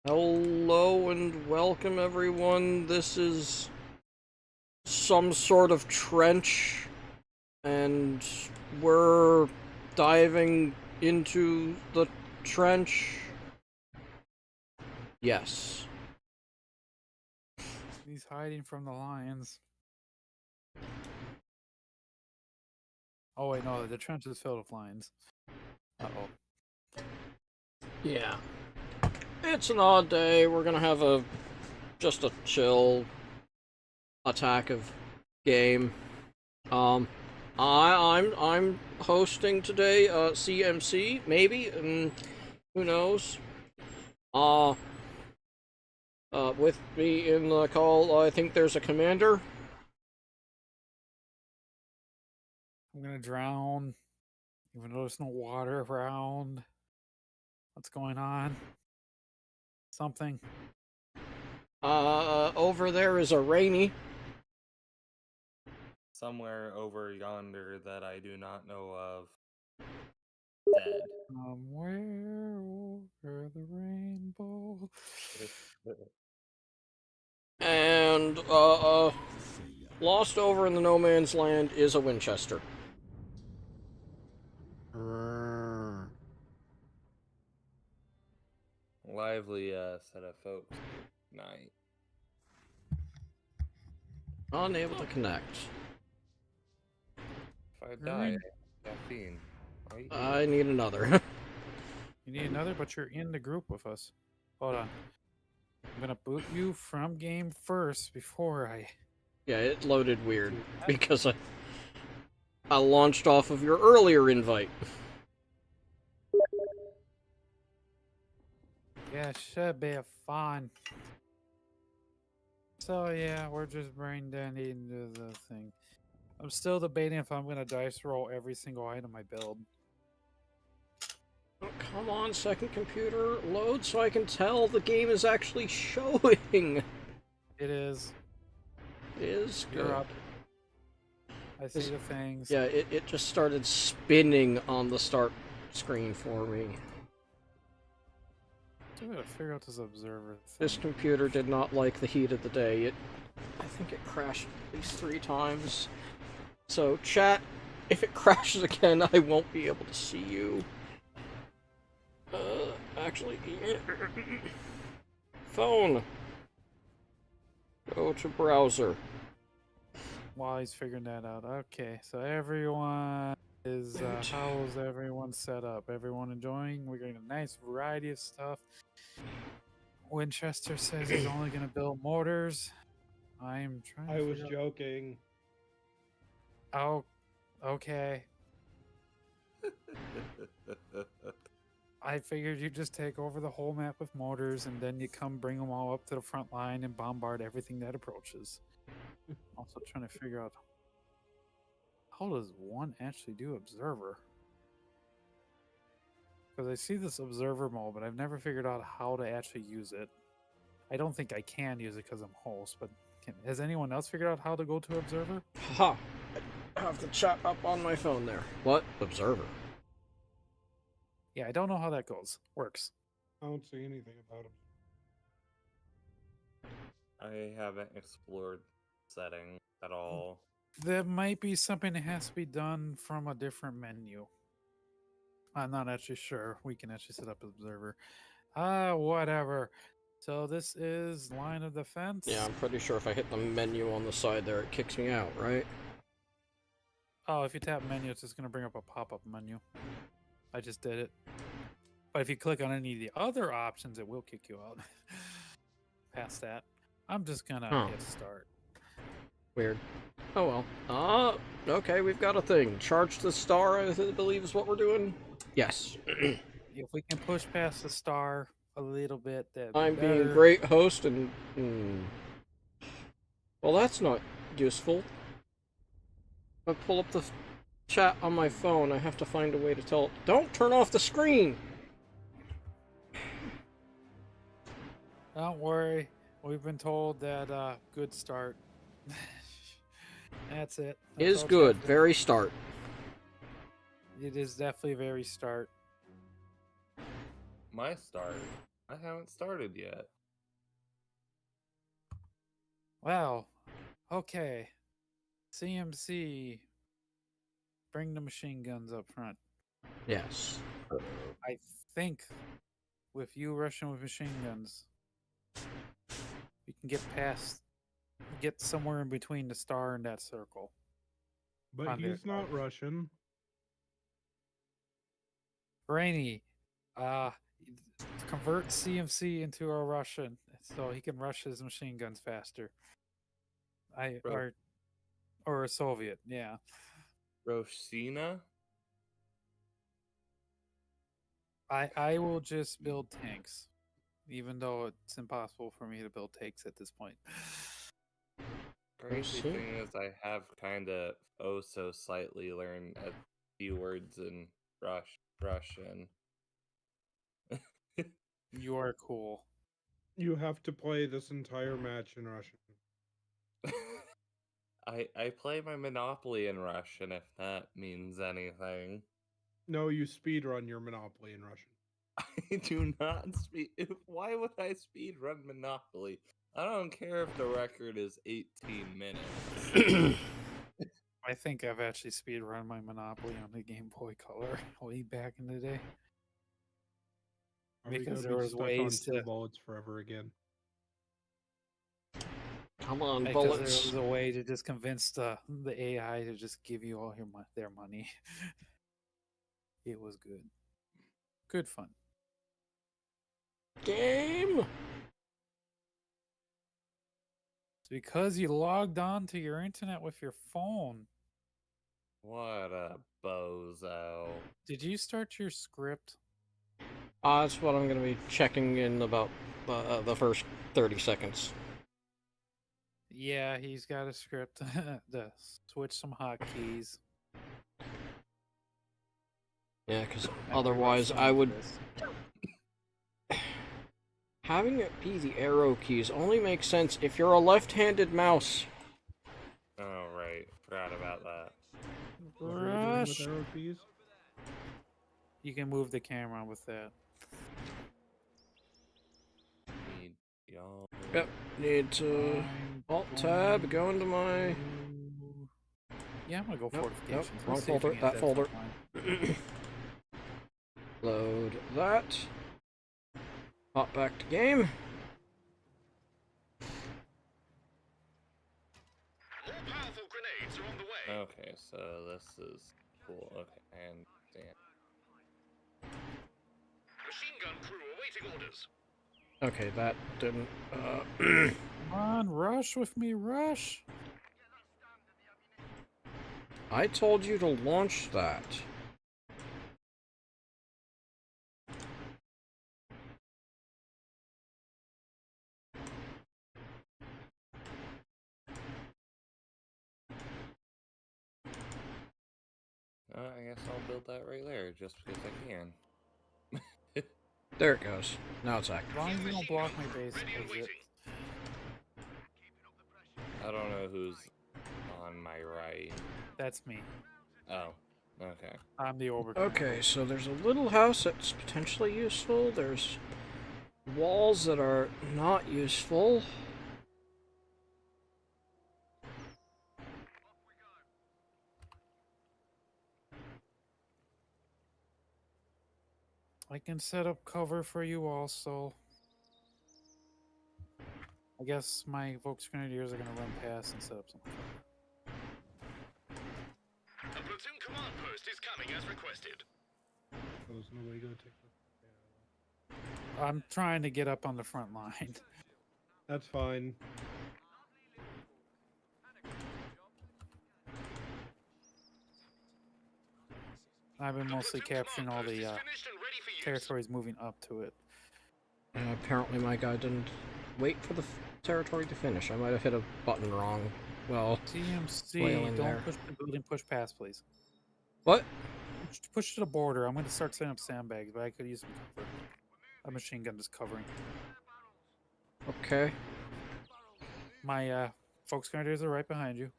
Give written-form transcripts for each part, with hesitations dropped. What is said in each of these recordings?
Hello and welcome everyone. This is some sort of trench and we're diving into the trench. Yes. He's hiding from the lions. Oh wait, no, the trench is filled with lions. Uh-oh. Yeah. It's an odd day. We're gonna have just a chill attack of game. I'm hosting today, CmC, maybe, and who knows. With me in the call, I think there's a commander. I'm gonna drown, even though there's no water around. What's going on? Something. Over there is a Rainy. Somewhere over yonder that I do not know of. Dead. Somewhere over the rainbow. And, lost over in the no man's land is a Winchester. Lively set of folks night. Unable to connect. If I die, caffeine. Right? I need another. You need another, but you're in the group with us. Hold on. I'm gonna boot you from game first before I... Yeah, it loaded weird because I launched off of your earlier invite. Yeah, should be fun. So yeah, we're just brain dead into the thing. I'm still debating if I'm gonna dice roll every single item I build. Oh, come on, second computer, load so I can tell the game is actually showing. It is. It is good. You're up. I see the things. Yeah, it just started spinning on the start screen for me. I gotta figure out this observer thing. This computer did not like the heat of the day. I think it crashed at least 3 times. So, chat, if it crashes again, I won't be able to see you. Actually, phone. Go to browser. While he's figuring that out. Okay, so everyone is, how's everyone set up? Everyone enjoying? We're getting a nice variety of stuff. Winchester says he's only gonna build mortars. I'm trying to I was figure out... joking. Oh, okay. I figured you just take over the whole map with mortars and then you come bring them all up to the front line and bombard everything that approaches. Also trying to figure out, how does one actually do observer? Because I see this observer mode, but I've never figured out how to actually use it. I don't think I can use it because I'm host, but has anyone else figured out how to go to observer? Haha. I have the chat up on my phone there. What? Observer. Yeah, I don't know how that goes. Works. I don't see anything about him. I haven't explored setting at all. That might be something that has to be done from a different menu. I'm not actually sure. We can actually set up observer. Whatever. So this is line of defense. Yeah, I'm pretty sure if I hit the menu on the side there, it kicks me out, right? Oh, if you tap menu, it's just going to bring up a pop-up menu. I just did it. But if you click on any of the other options, it will kick you out. Past that. I'm just going to hit start. Weird. Oh well. Okay, we've got a thing. Charge the star, I believe is what we're doing. Yes. If we can push past the star a little bit, that'd be I'm better. being great host and... Well, that's not useful. If I pull up the chat on my phone, I have to find a way to tell it, don't turn off the screen! Don't worry. We've been told that good start. That's it. That's Is all good. it's Very start. It is definitely very start. My start. I haven't started yet. Well, okay. CMC, bring the machine guns up front. Yes. I think with you rushing with machine guns, we can get somewhere in between the star and that circle. But On their he's not cars. Russian. Rainy, convert CMC into a Russian so he can rush his machine guns faster. Ro- Or a Soviet, yeah. Roshina? I will just build tanks, even though it's impossible for me to build tanks at this point. Crazy see. thing is, I have kind of so slightly learned a few words in Russian. You are cool. You have to play this entire match in Russian. I play my Monopoly in Russian, if that means anything. No, you speedrun your Monopoly in Russian. I do not speed. Why would I speed run Monopoly? I don't care if the record is 18 minutes. I think I've actually speedrun my Monopoly on the Game Boy Color way back in the day. Are we Because gonna there be was stuck on ways two to- bullets forever again? Come on, Because there bullets. was a way to just convince the AI to just give you all their money. It was good. Good fun. Game. It's because you logged on to your internet with your phone. What a bozo. Did you start your script? That's what I'm gonna be checking in about the first 30 seconds. Yeah, he's got a script to switch some hotkeys. Yeah, because And we otherwise rushed I into would... this. Having it be the arrow keys only makes sense if you're a left-handed mouse. Oh, right. Forgot about that. What are we doing with Rush! arrow keys? You can move the camera with that. Need y'all. Yep, need to Alt-Tab, go into my... Yeah, I'm gonna go Nope, fortifications. nope, Let's wrong see if we folder, can that get folder. front line. Load that. Hop back to game. More powerful grenades are on the way. Okay, so this is cool. Okay, I understand. Machine gun crew awaiting orders. Okay, that didn't... Come on, rush with me, rush! I told you to launch that. I guess I'll build that right there, just because I can. There it goes. Now it's active. As long as you don't block my base Ready and exit. waiting. I don't know who's on my right. That's me. Oh, okay. I'm the over. Okay, so there's a little house that's potentially useful. There's walls that are not useful. I can set up cover for you also. I guess my Volksgrenadiers are gonna run past and set up some cover. A platoon command post is coming as requested. Oh, there's nobody gonna take the... I'm trying to get up on the front line. That's fine. I've been mostly Platoon capturing command all post the is finished and ready for use. territories moving up to it. Apparently my guy didn't wait for the territory to finish. I might have hit a button wrong. Well, CMC, Wailing don't there. push the building, push past, please. what? Push to the border. I'm going to start setting up sandbags, but I could use some cover. A machine gun just covering. Okay. My Volksgrenadiers are right behind you.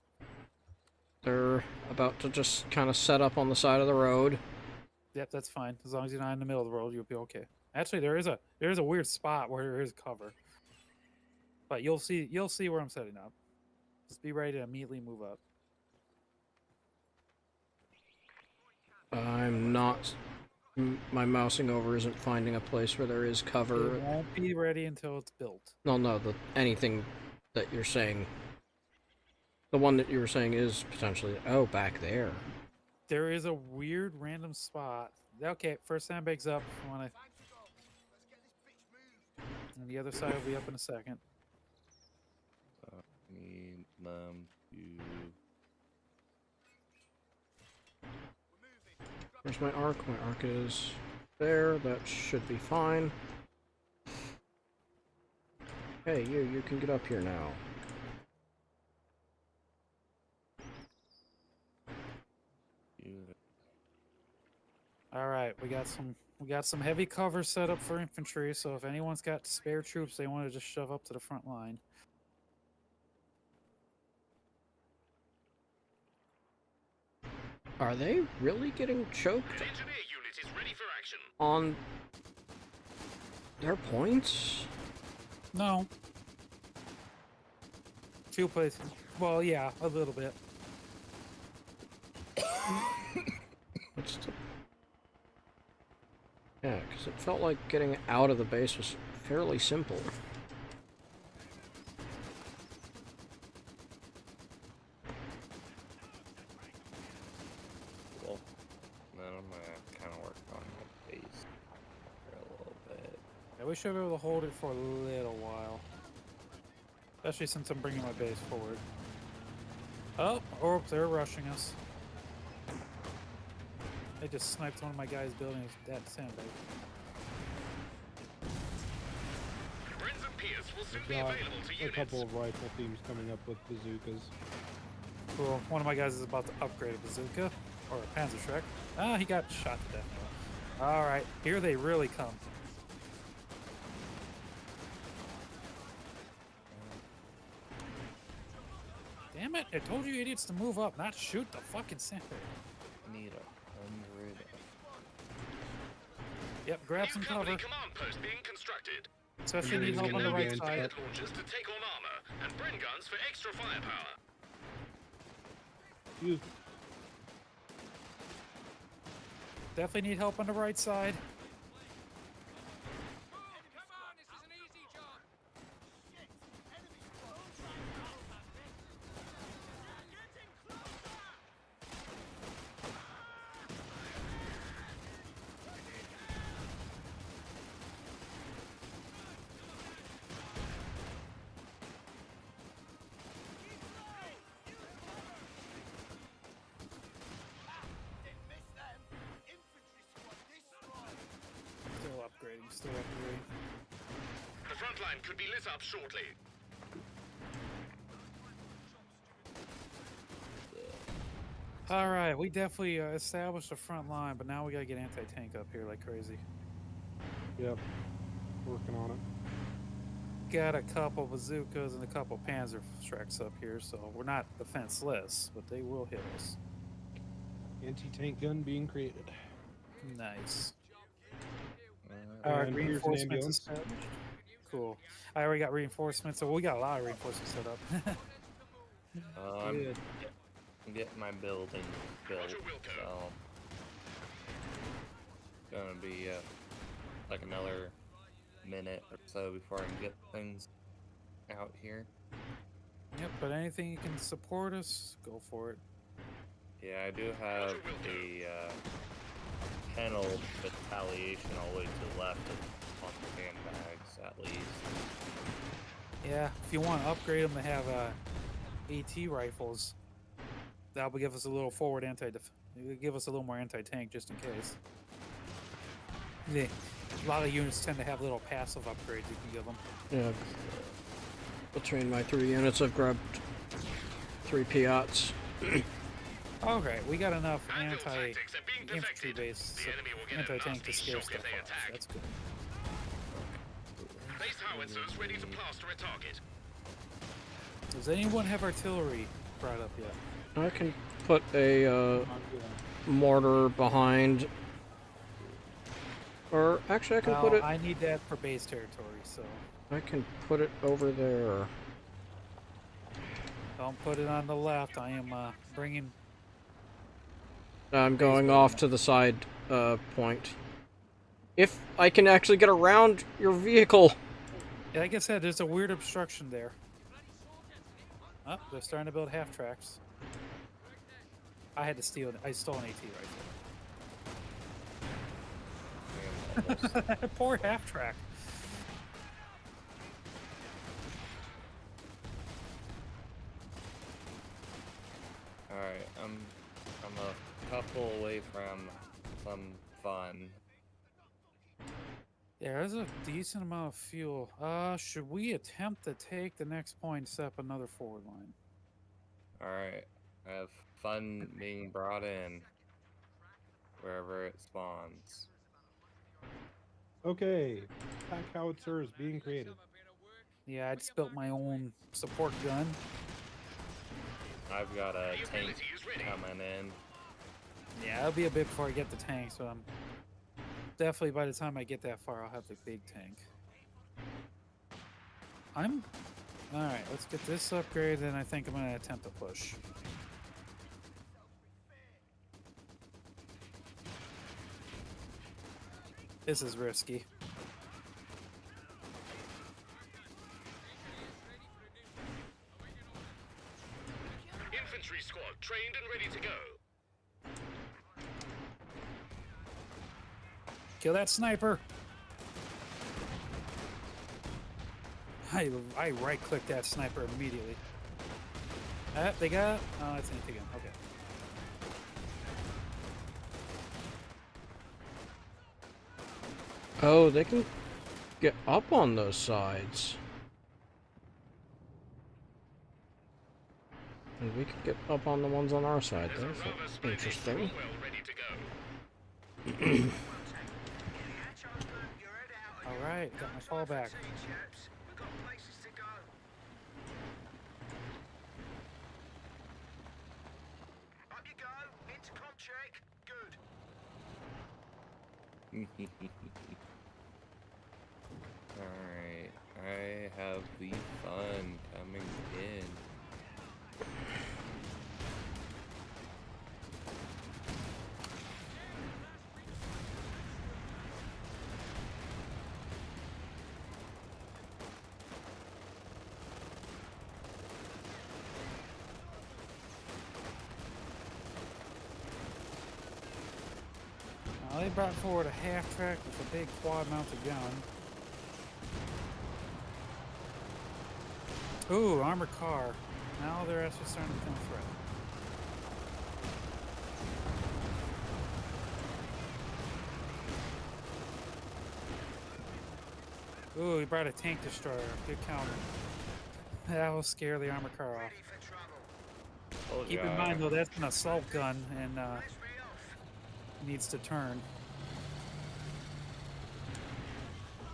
They're about to just kind of set up on the side of the road. Yep, that's fine. As long as you're not in the middle of the road, you'll be okay. Actually, there is a weird spot where there is cover. But you'll see where I'm setting up. Just be ready to immediately move up. I'm not. My mousing over isn't finding a place where there is cover. It won't be ready until it's built. No, anything that you're saying. The one that you were saying is potentially. Oh, back there. There is a weird random spot. Okay, first sandbag's up. If you wanna... And the other side will be up in a second. Need them to. Where's my arc? My arc is there. That should be fine. Hey, you can get up here now. All right, we got some heavy cover set up for infantry. So if anyone's got spare troops they want to just shove up to the front line. Are they really getting choked An engineer unit is ready for action. on their points? No. Few places. Well, yeah, a little bit. What's the... Yeah, because it felt like getting out of the base was fairly simple. Well, then I'm gonna kind of work on my base for a little bit. Yeah, we should be able to hold it for a little while. Especially since I'm bringing my base forward. Oh, they're rushing us. They just sniped one of my guys building his dead sandbag. Friends and Pierce will soon We've be got available to a units. couple of rifle teams coming up with bazookas. Cool. One of my guys is about to upgrade a bazooka. Or a Panzerschreck. Ah, he got shot to death. Alright, here they really come. Damn it, I told you idiots to move up, not shoot the fucking sandbag. Need 100. Yep, grab New some company cover. command post being constructed. Especially And need then help on the gonna right be side. Rocket launchers to take on armor, and Bren guns for extra firepower. You Definitely need help on the right side. Still upgrading. The front line could be lit up shortly. All right, we definitely established a front line, but now we gotta get anti-tank up here like crazy. Yep. Working on it. Got a couple bazookas and a couple Panzerschrecks up here, so we're not defenseless, but they will hit us. Anti-tank gun being created. Nice. Uh, Alright, And here's an reinforcements ambulance. established. Cool. I already got reinforcements, so we got a lot of reinforcements set up. I'm Good. getting my building built, Roger, Wilco. so gonna be like another minute or so before I can get things out here. Yep, but anything you can support us, go for it. Yeah, I do have a panel retaliation all the way to the left on the handbags, at least. Yeah, if you want to upgrade them to have AT rifles, that will give us a little forward give us a little more anti-tank just in case. Yeah, a lot of units tend to have little passive upgrades you can give them. Yeah. Between my 3 units, I've grabbed 3 Piats. Okay, we got enough Anvil tactics are being infantry perfected. base The enemy will get a anti-tank to nasty scare shock stuff if they off. attack. That's good. Base howitzers ready to plaster a target. Does anyone have artillery brought up yet? I can put a mortar behind Or actually, I can put Well, it. I need that for base territory, so I can put it over there. don't put it on the left. I am bringing. I'm Base going building off up. to the side point. If I can actually get around your vehicle. Yeah, like I said, there's a weird obstruction there. Oh, they're starting to build half tracks. I had to steal it. I stole an AT I am almost rifle. Poor half track. Alright, I'm a couple away from some fun. Yeah, there's a decent amount of fuel. Should we attempt to take the next point and set up another forward line? Alright, I have fun being brought in wherever it spawns. Okay, attack howitzer is being created. Yeah, I just built my own support gun. I've got a tank coming in. Yeah, it'll be a bit before I get the tanks, but I'm definitely by the time I get that far, I'll have the big tank. All right. Let's get this upgraded, and I think I'm gonna attempt to push. This is risky. Infantry squad trained and ready to go. Kill that sniper. I right-clicked that sniper immediately. They got. Oh, that's anything again. Okay. Oh, they can get up on those sides. And we can get up on the ones on our side. There's a That's rather splendid interesting. well ready to go. All right. Got my fallback. Alright, I have the fun coming in. Now they brought forward a half track with a big quad-mounted gun. Ooh, armored car. Now they're actually starting to become a threat. Ooh, he brought a tank destroyer. Good counter. That will scare the armored car off. Told Keep ya. in mind though, that's an assault gun and needs to turn.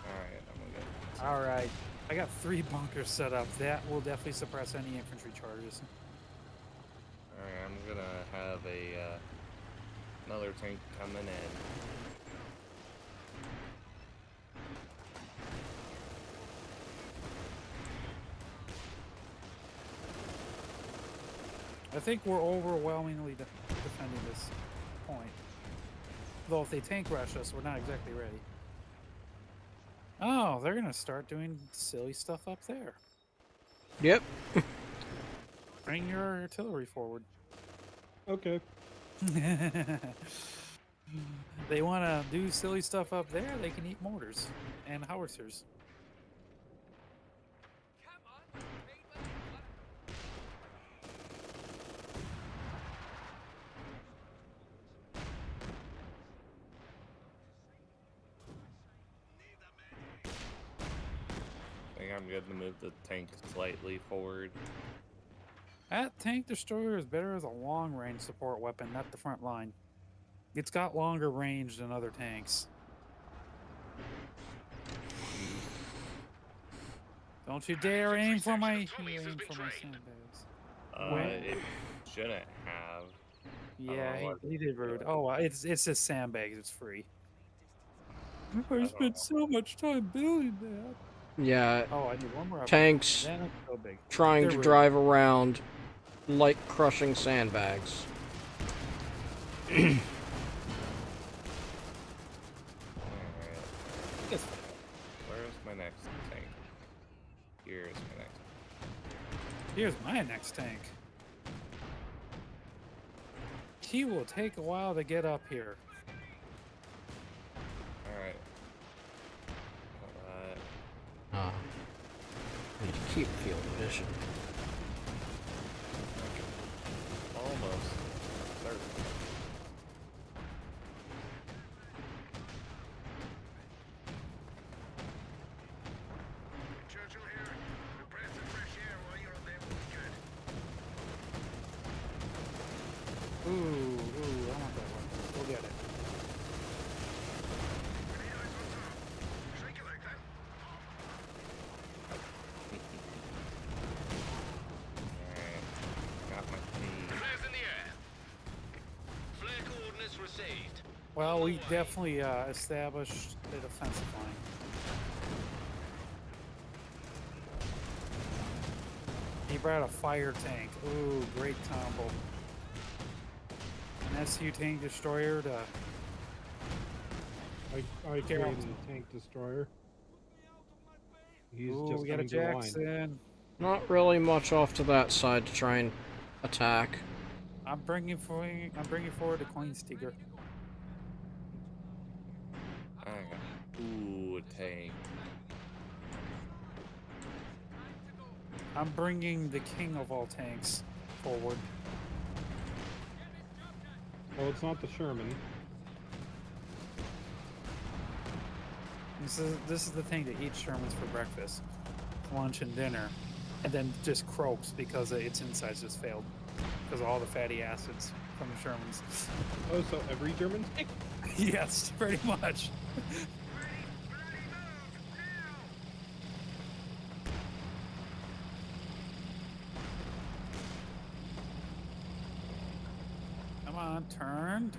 Alright, I'm gonna get. All right, I got 3 bunkers set up. That will definitely suppress any infantry charges. Alright, I'm gonna have a another tank coming in. I think we're overwhelmingly defending this point. Though if they tank rush us, we're not exactly ready. Oh, they're gonna start doing silly stuff up there. Yep. Bring your artillery forward. Okay. They want to do silly stuff up there, they can eat mortars and howitzers. I think I'm good to move the tank slightly forward. That tank destroyer is better as a long-range support weapon, not the front line. It's got longer range than other tanks. Don't you dare aim for my sandbags. It shouldn't have. Yeah, what he did rude. Oh, it's just sandbags. It's free. I spent so much time building that. Yeah, Oh, I need one more. tanks Then it's so big. trying They're to really- drive around like crushing sandbags. Alright. Yes. Where's my next tank? Here's my next. Here's my next tank. He will take a while to get up here. Alright. Need to keep field vision. Almost. 30. Churchill here. A breath of fresh air while you're on there will be good. Ooh, I want that one. Go get it. We need eyes on top. Shake it like that. Alright. Got my team. Flares in the air. Flare coordinates received. Well, we definitely established the defensive line. He brought a fire tank. Ooh, great combo. An SU tank destroyer to I Carol. created a tank destroyer. He's ooh, just we got a coming to the line. Jackson. Not really much off to that side to try and attack. I'm bringing forward the Queenstiger. Ooh, tank. I'm bringing the king of all tanks forward. Well, it's not the Sherman. This is the thing that eats Shermans for breakfast, lunch, and dinner, and then just croaks because its insides just failed because of all the fatty acids from the Shermans. Oh, so every German tank? Yes, pretty much. Come on, turn.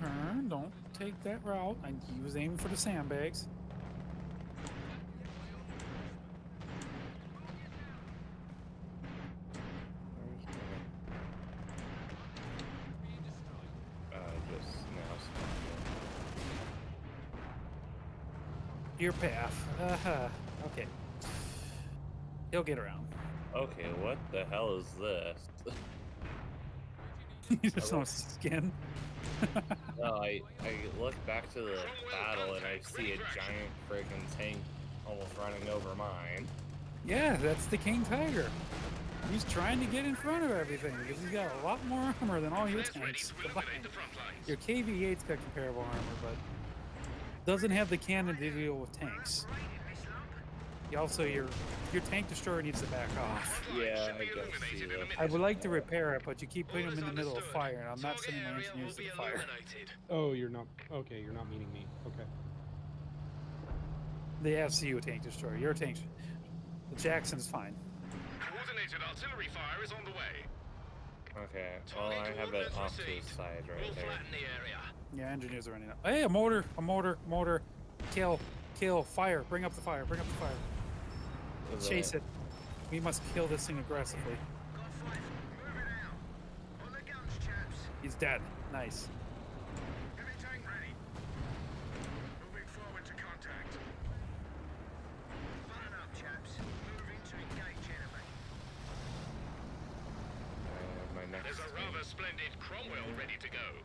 Don't take that route. He was aiming for the sandbags. Just now spawned Your path. Okay. He'll get around. in. Okay, what the hell is this? He just wants skin. No, I look back to the battle and I see a giant friggin' tank almost running over mine. Yeah, that's the King Tiger. He's trying to get in front of everything because he's got a lot more armor than all your Flares ready tanks to combined. illuminate the front lines. Your KV-8's got comparable armor, but doesn't have the cannon to deal with tanks. Also, your tank destroyer needs to back off. Yeah, Should be I guess illuminated see in a that. minute. I would like to repair it, but you keep putting them in the Orders middle of understood. fire, and I'm not sending my Target area engineers to will the be fire. illuminated. Oh, you're not. Okay, you're not meaning me. Okay. The FCU tank destroyer. Your tank. The Jackson's fine. Coordinated artillery fire is on the way. Okay, well I Target have it coordinates off to the received. side right We'll there. flatten the area. Yeah, engineers are running up. Hey, a motor. Kill, fire. Bring up the fire. Is Chase it. We must kill this thing aggressively. Got five. Move it out. On the guns, chaps. He's dead. Nice. Heavy tank ready. Moving forward to contact. Fire up, chaps. Moving to engage enemy. My next There's a tank. rather splendid Cromwell ready to go.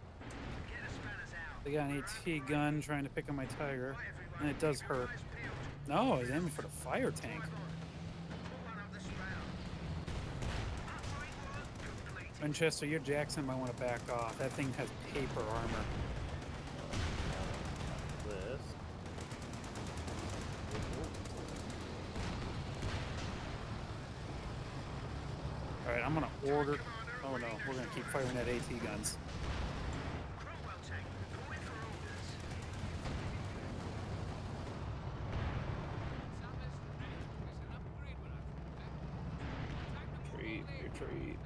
Get the spanners out. They got an AT gun trying to pick on my Tiger, and it does hurt. No, he's aiming for the fire tank. Winchester, your Jackson might want to back off. That thing has paper armor. This. Alright, I'm gonna order. Oh no, we're gonna keep firing at AT guns.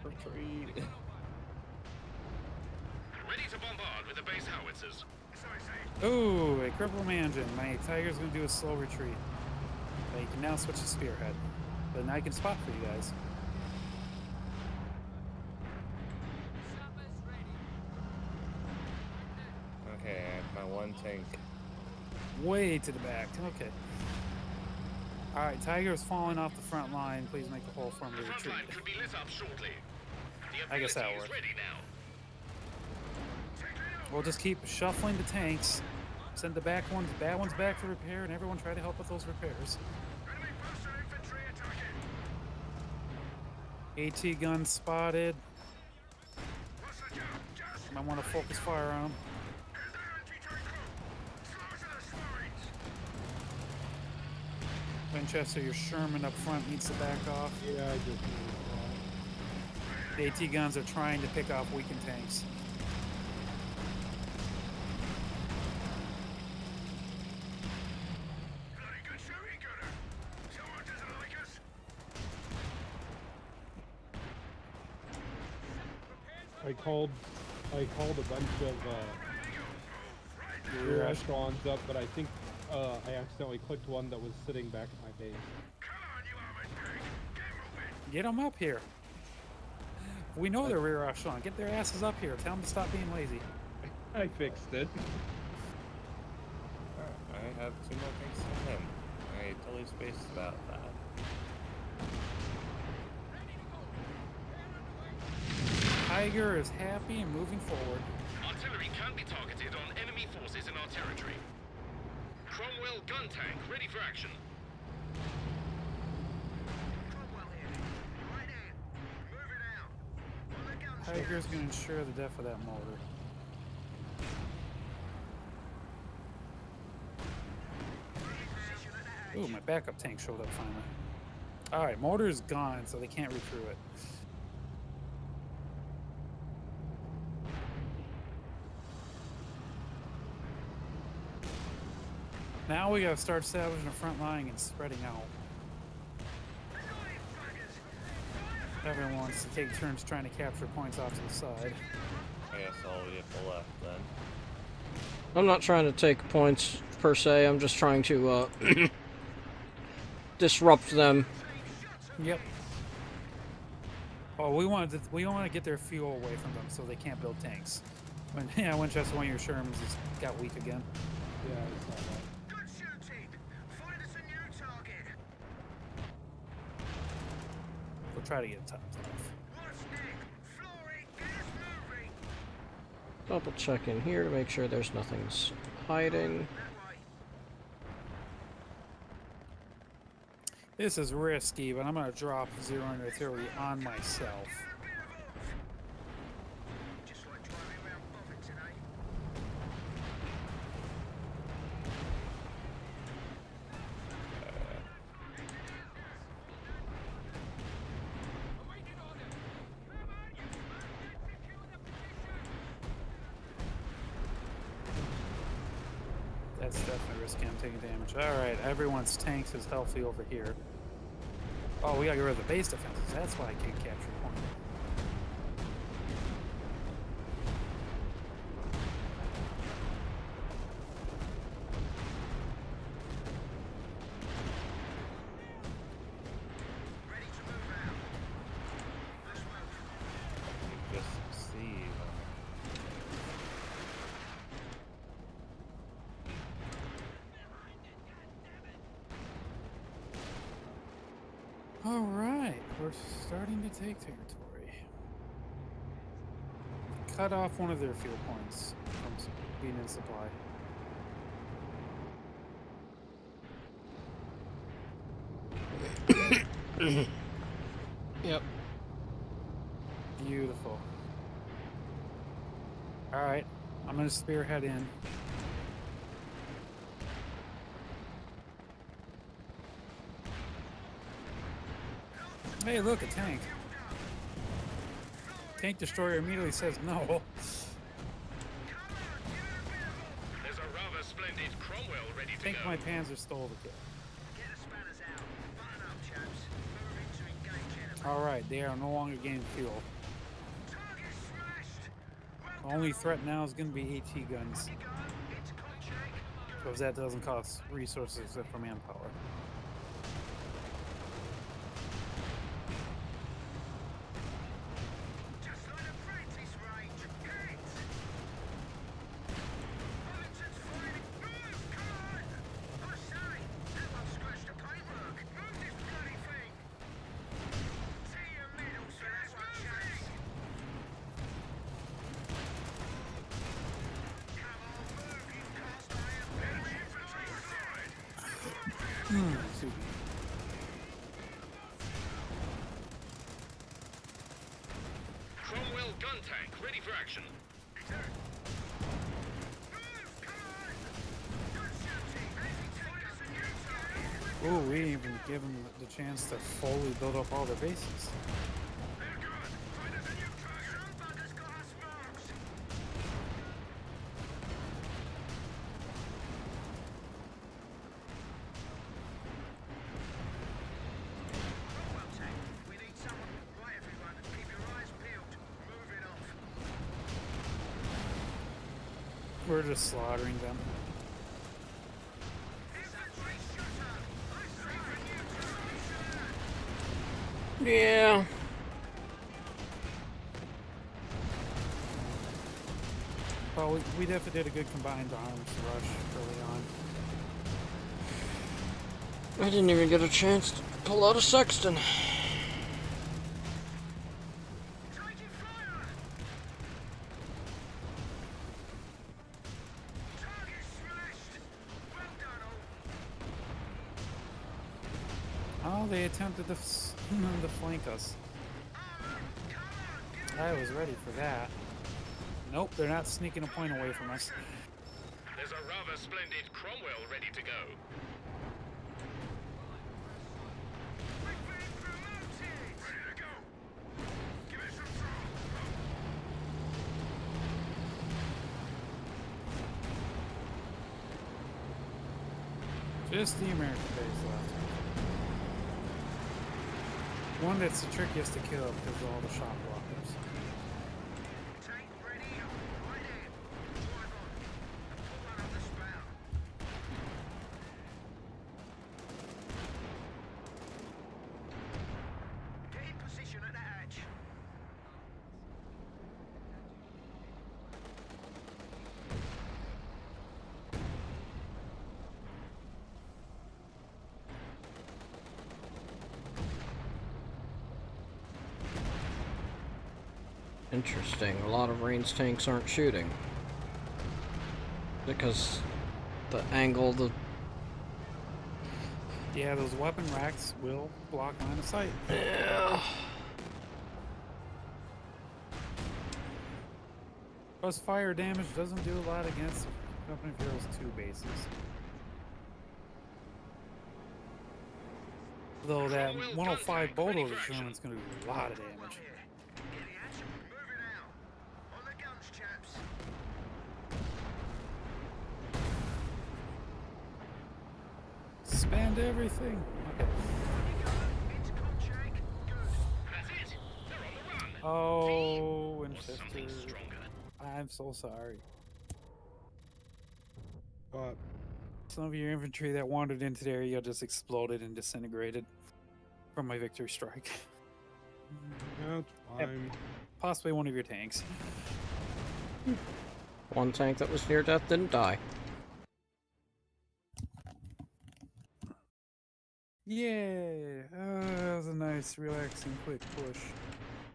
Retreat. Ready to bombard with the base howitzers. Ooh, a cripple my engine. My Tiger's gonna do a slow retreat. But you can now switch to spearhead. But now I can spot for you guys. Okay, I have my one tank. Way to the back. Okay. Alright, Tiger's falling off the front line. Please make the whole form The to front retreat. line could be lit up shortly. The I guess that'll ability is work. ready now. We'll just keep shuffling the tanks. Send the bad ones back for repair, and everyone try to help with those repairs. AT gun spotted. Might want to focus fire on them. Winchester, your Sherman up front needs to back off. Yeah, I just The AT guns are trying to pick off weakened tanks. I called a bunch of rear echelons up, but I think I accidentally clicked one that was sitting back at my base. Get them up here. We know they're rear echelon. Get their asses up here. Tell them to stop being lazy. I fixed it. I have 2 more tanks than him. I totally spaced about that. Tiger is happy and moving forward. Artillery can be targeted on enemy forces in our territory. Cromwell gun tank ready for action. Tiger's going to ensure the death of that motor. Ooh, my backup tank showed up finally. Alright, motor's gone, so they can't recrew it. Now we gotta start establishing a front line and spreading out. Everyone wants to take turns trying to capture points off to the side. I guess I'll be at the left then. I'm not trying to take points per se. I'm just trying to disrupt them. Yep. Oh, we want to get their fuel away from them so they can't build tanks. Winchester, one of your Shermans has got weak again. Yeah, I saw that. We'll try to get topped off. Double check in here to make sure there's nothing hiding. This is risky, but I'm going to drop 0 and artillery on myself. That's definitely risky. I'm taking damage. Alright, everyone's tanks is healthy over here. Oh, we gotta get rid of the base defenses. That's why I can't capture point. Just see. Alright, we're starting to take territory. Cut off one of their fuel points from being in supply. Yep. Beautiful. Alright, I'm gonna spearhead in. Hey, look, a tank. Tank destroyer immediately says no. There's a rather splendid Cromwell ready to Think go. my Panzer stole the kill. Alright, they are no longer gaining fuel. Only threat now is going to be AT guns. Because that doesn't cost resources except for manpower. Excuse me. Cromwell gun tank, ready for action. Ooh, we didn't even give them the chance to fully build up all their bases. We're just slaughtering them. Yeah. Well, we definitely did a good combined arms rush early on. I didn't even get a chance to pull out a sexton. Oh, they attempted to, to flank us. I was ready for that. Nope, they're not sneaking a point away from us. There's a rather splendid Cromwell ready to go. Just the American base left. One that's the trickiest to kill because of all the shot blockers. Interesting. A lot of range tanks aren't shooting. Because the angle, Yeah, those weapon racks will block line of sight. Yeah. Plus, fire damage doesn't do a lot against Company of Heroes 2 bases. Though that 105 bulldozer Sherman's going to do a lot of damage. Spend everything. Okay. That's it. They're on the run. Oh, Or Winchester. something stronger. I'm so sorry. But Some of your infantry that wandered into the area just exploded and disintegrated from my victory strike. that's fine. Possibly one of your tanks. one tank that was near death didn't die. Yeah, that was a nice, relaxing, quick push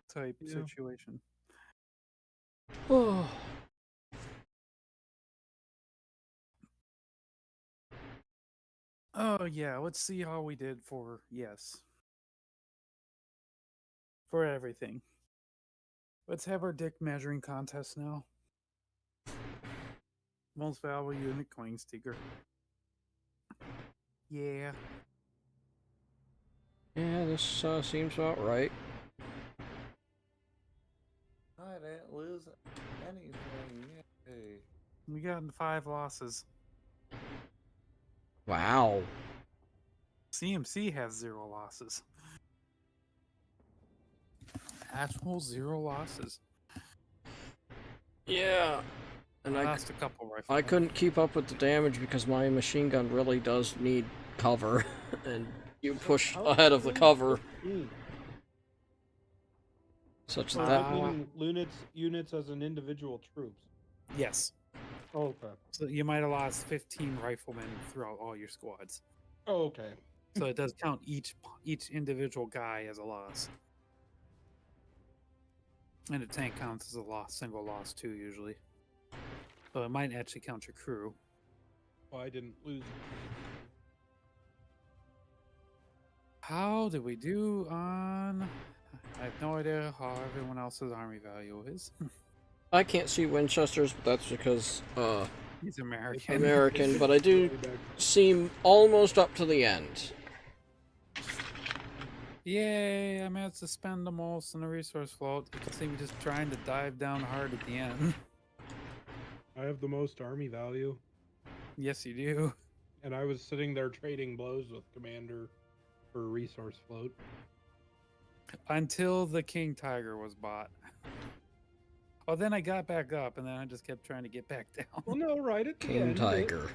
type Yeah. situation. Oh. Oh yeah, let's see how we did for for everything. Let's have our dick measuring contest now. Most valuable unit coin sticker. Yeah. Yeah, this seems about right. I didn't lose anything. Yay. We got 5 losses. Wow. CmC has 0 losses. Actual 0 losses. Yeah. And I lost a couple rifles. I couldn't keep up with the damage because my machine gun really does need cover, and you push How ahead of the is cover, 15? such Or that is that that meaning units as an individual troops? Yes. Oh, okay. So you might have lost 15 riflemen throughout all your squads. Oh, okay. So it does count each individual guy as a loss. And a tank counts as a loss, single loss too, usually. So it might actually count your crew. Well, I didn't lose. How did we do on... I have no idea how everyone else's army value is. I can't see Winchesters, but that's because He's American. American. But I do seem almost up to the end. Yay, I managed to spend the most in the resource float. You can see me just trying to dive down hard at the end. I have the most army value, Yes, you do. and I was sitting there trading blows with Commander for a resource float. Until the King Tiger was bought. Oh, then I got back up, and then I just kept trying to get back down. Well, no, right at the King end. Tiger.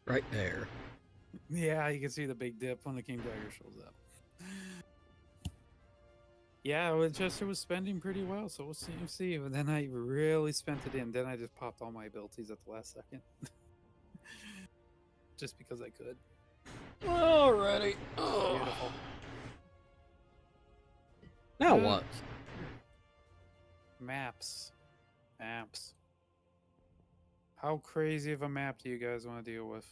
Right there. Yeah, you can see the big dip when the King Tiger shows up. Yeah, Winchester was spending pretty well, so we'll see. But then I really spent it in. Then I just popped all my abilities at the last second. Just because I could. Alrighty. Oh. Beautiful. Now what? Maps. How crazy of a map do you guys want to deal with?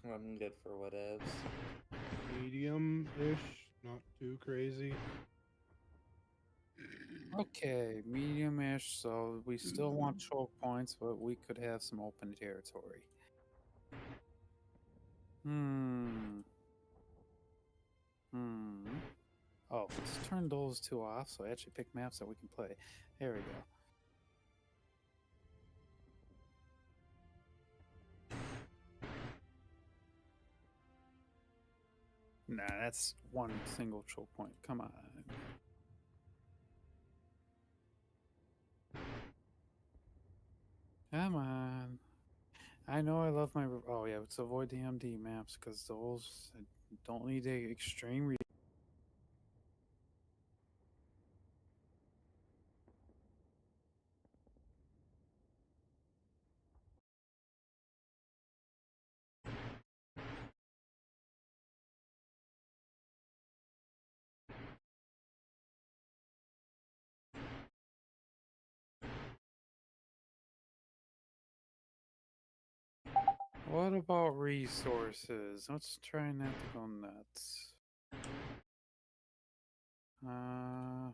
I'm good for whatevs. Medium-ish, not too crazy. Okay, medium-ish, so we still want choke points, but we could have some open territory. Oh, let's turn those two off so I actually pick maps that we can play. There we go. Nah, that's one single choke point. Come on. Come on. I know I love my... Oh, yeah, let's avoid the MD maps because those don't need a extreme... What about resources? Let's try not to go nuts. Alright,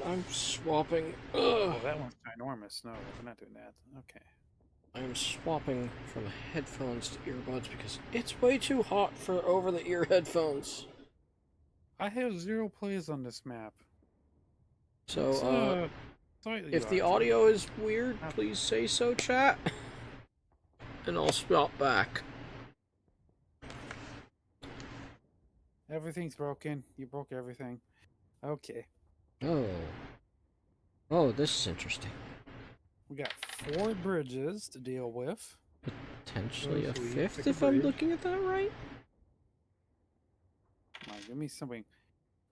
I'm swapping. Oh, that one's ginormous. No, we're not doing that. Okay. I'm swapping from headphones to earbuds because it's way too hot for over-the-ear headphones. I have 0 plays on this map. So, Slightly if the larger. audio is weird, please say so, chat. And I'll swap back. Everything's broken. You broke everything. Okay. Oh. Oh, this is interesting. We got 4 bridges to deal with. Potentially Oh, a sweet. 5th, Pick a if I'm bridge. looking at that right. Come on, give me something.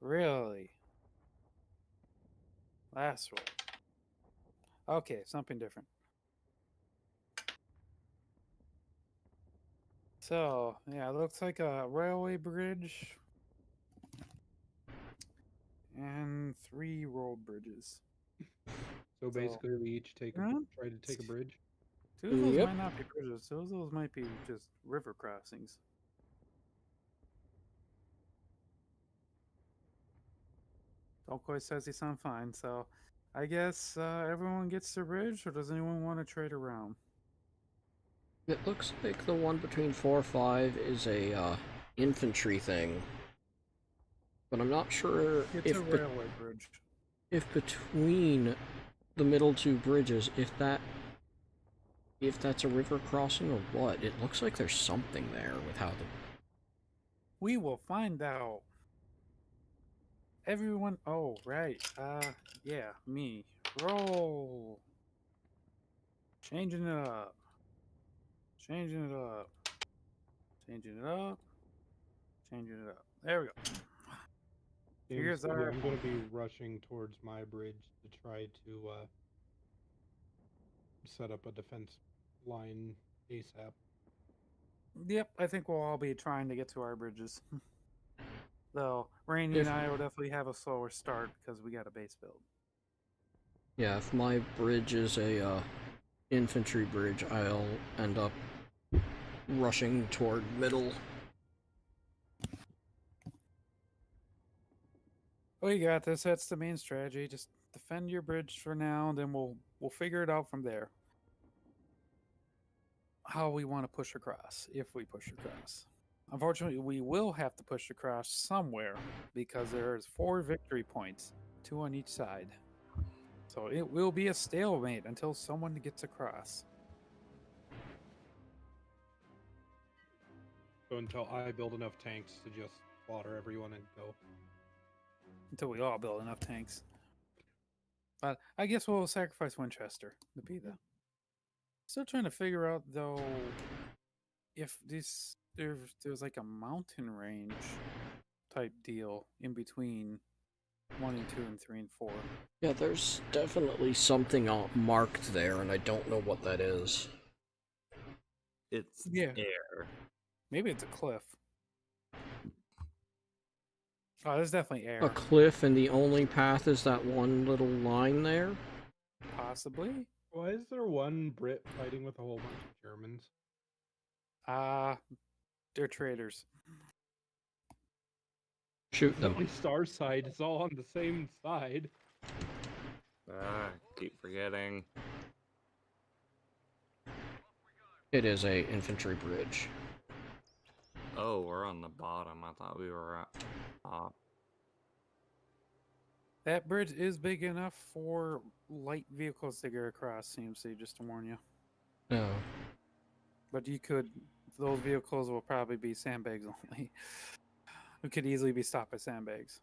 Really? Last roll. Okay, something different. So, yeah, it looks like a railway bridge. And 3 road bridges. So basically, we each take Huh? try to take a bridge. 2 of those Yep. might not be bridges. 2 of those might be just river crossings. Dolkoi says he sounds fine, so I guess everyone gets the bridge, or does anyone want to trade around? It looks like the one between 4 or 5 is a infantry thing. But I'm not sure It's if a railway bridge. if between the middle 2 bridges, if that's a river crossing or what. It looks like there's something there with how the... We will find out. Everyone. Oh, right. Yeah, me. Roll. Changing it up. Changing it up. Changing it up. Changing it up. There we go. Here's our. I'm going to be rushing towards my bridge to try to set up a defense line ASAP. Yep, I think we'll all be trying to get to our bridges. Though Rainy If- and I will definitely have a slower start because we got a base build. Yeah, if my bridge is a infantry bridge, I'll end up rushing toward middle. Oh, you got this. That's the main strategy. Just defend your bridge for now, and then we'll figure it out from there. How we want to push across, if we push across. Unfortunately, we will have to push across somewhere because there's 4 victory points, 2 on each side. So it will be a stalemate until someone gets across. So until I build enough tanks to just slaughter everyone and go. Until we all build enough tanks. But I guess we'll sacrifice Winchester to be the. Still trying to figure out though if there's like a mountain range type deal in between 1 and 2 and 3 and 4. Yeah, there's definitely something marked there, and I don't know what that is. It's Yeah. air. Maybe it's a cliff. Oh, there's definitely air. A cliff, and the only path is that one little line there? Possibly. Why is there one Brit fighting with a whole bunch of Germans? They're traitors. Shoot them. At least our side is all on the same side. Keep forgetting. It is a infantry bridge. Oh, we're on the bottom. I thought we were at top. That bridge is big enough for light vehicles to get across, CmC, just to warn you. No. But those vehicles will probably be sandbags only. We could easily be stopped by sandbags.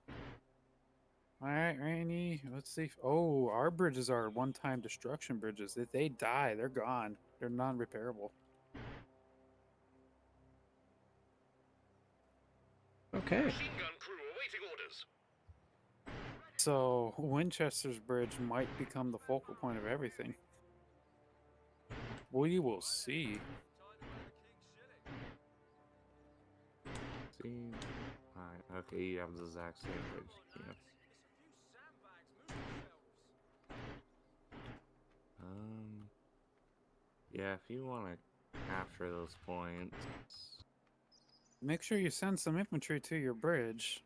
Alright, Rainy, let's see. Oh, our bridges are one-time destruction bridges. If they die, they're gone. They're non-repairable. Okay. Machine gun crew awaiting orders. So, Winchester's bridge might become the focal point of everything. We will see. See? Alright, okay, you have the exact same bridge. Yes. Yeah, if you want to capture those points. Make sure you send some infantry to your bridge.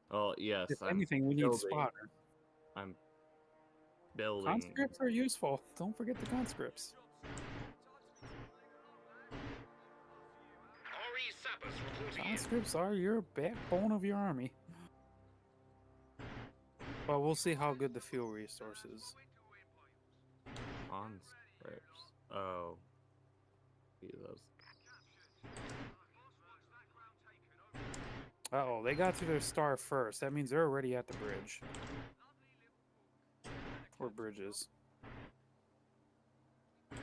Oh, yes, If I'm anything, we need building. spotter. I'm building. Conscripts are useful. Don't forget the conscripts. RE sappers reporting in. Conscripts are your backbone of your army. Well, we'll see how good the fuel resource is. Conscripts. Oh. See those. Uh-oh, they got to their star first. That means they're already at the bridge. Or bridges. A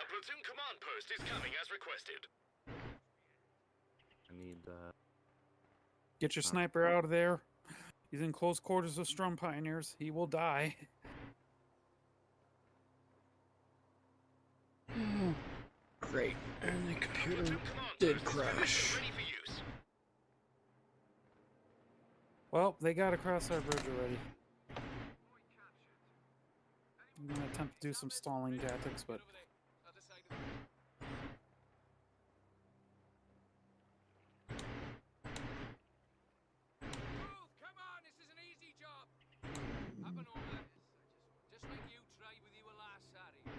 platoon command post is coming as requested. I need Get your sniper out of there. He's in close quarters with Strum Pioneers. He will die. Great. And the computer Platoon command did post is crash. ready for use. Well, they got across our bridge already. I'm gonna attempt to do some stalling tactics, but Come on, this is an easy job. Happen over. Just like you tried with your last Saturday.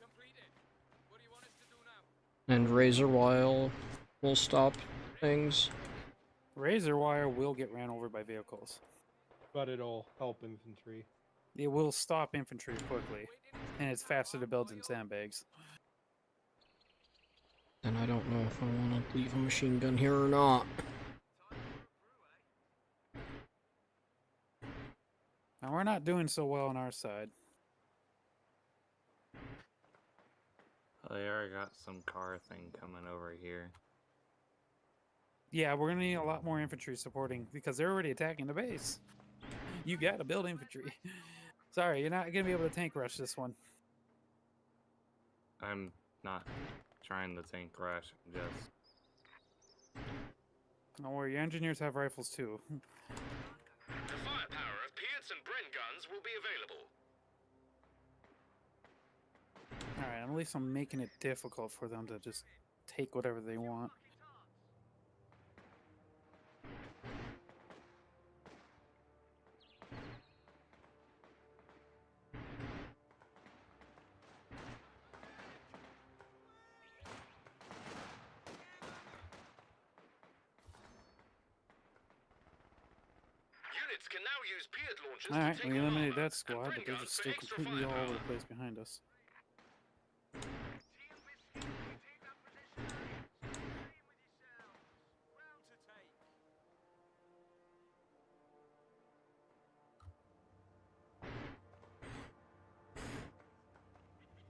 Completed. What do you want us to do now? And Razor Wile will stop things. Razor Wire will get ran over by vehicles. But it'll help infantry. It will stop infantry quickly, and it's faster to build than sandbags. And I don't know if I want to leave a machine gun here or not. Now we're not doing so well on our side. Oh, they already got some car thing coming over here. Yeah, we're gonna need a lot more infantry supporting because they're already attacking the base. You gotta build infantry. Sorry, you're not gonna be able to tank rush this one. I'm not trying to tank rush. I'm just. Don't worry, your engineers have rifles too. The firepower of Piats and Bren guns will be available. Alright, at least I'm making it difficult for them to just take whatever they want. Units can now use Piat launchers Alright, to take we on eliminated armor, that squad, and but Bren they're guns just for still extra completely all over firepower. the place behind us.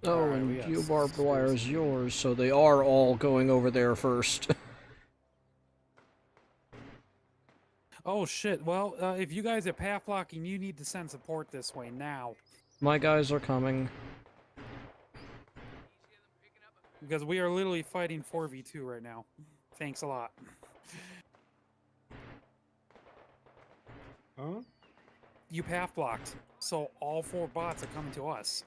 Oh, Alright, we and got you barbed wire seriously- is yours, so they are all going over there first. Oh shit, well, if you guys are path blocking, you need to send support this way now. My guys are coming. Because we are literally fighting 4v2 right now. Thanks a lot. Huh? You path blocked, so all 4 bots are coming to us.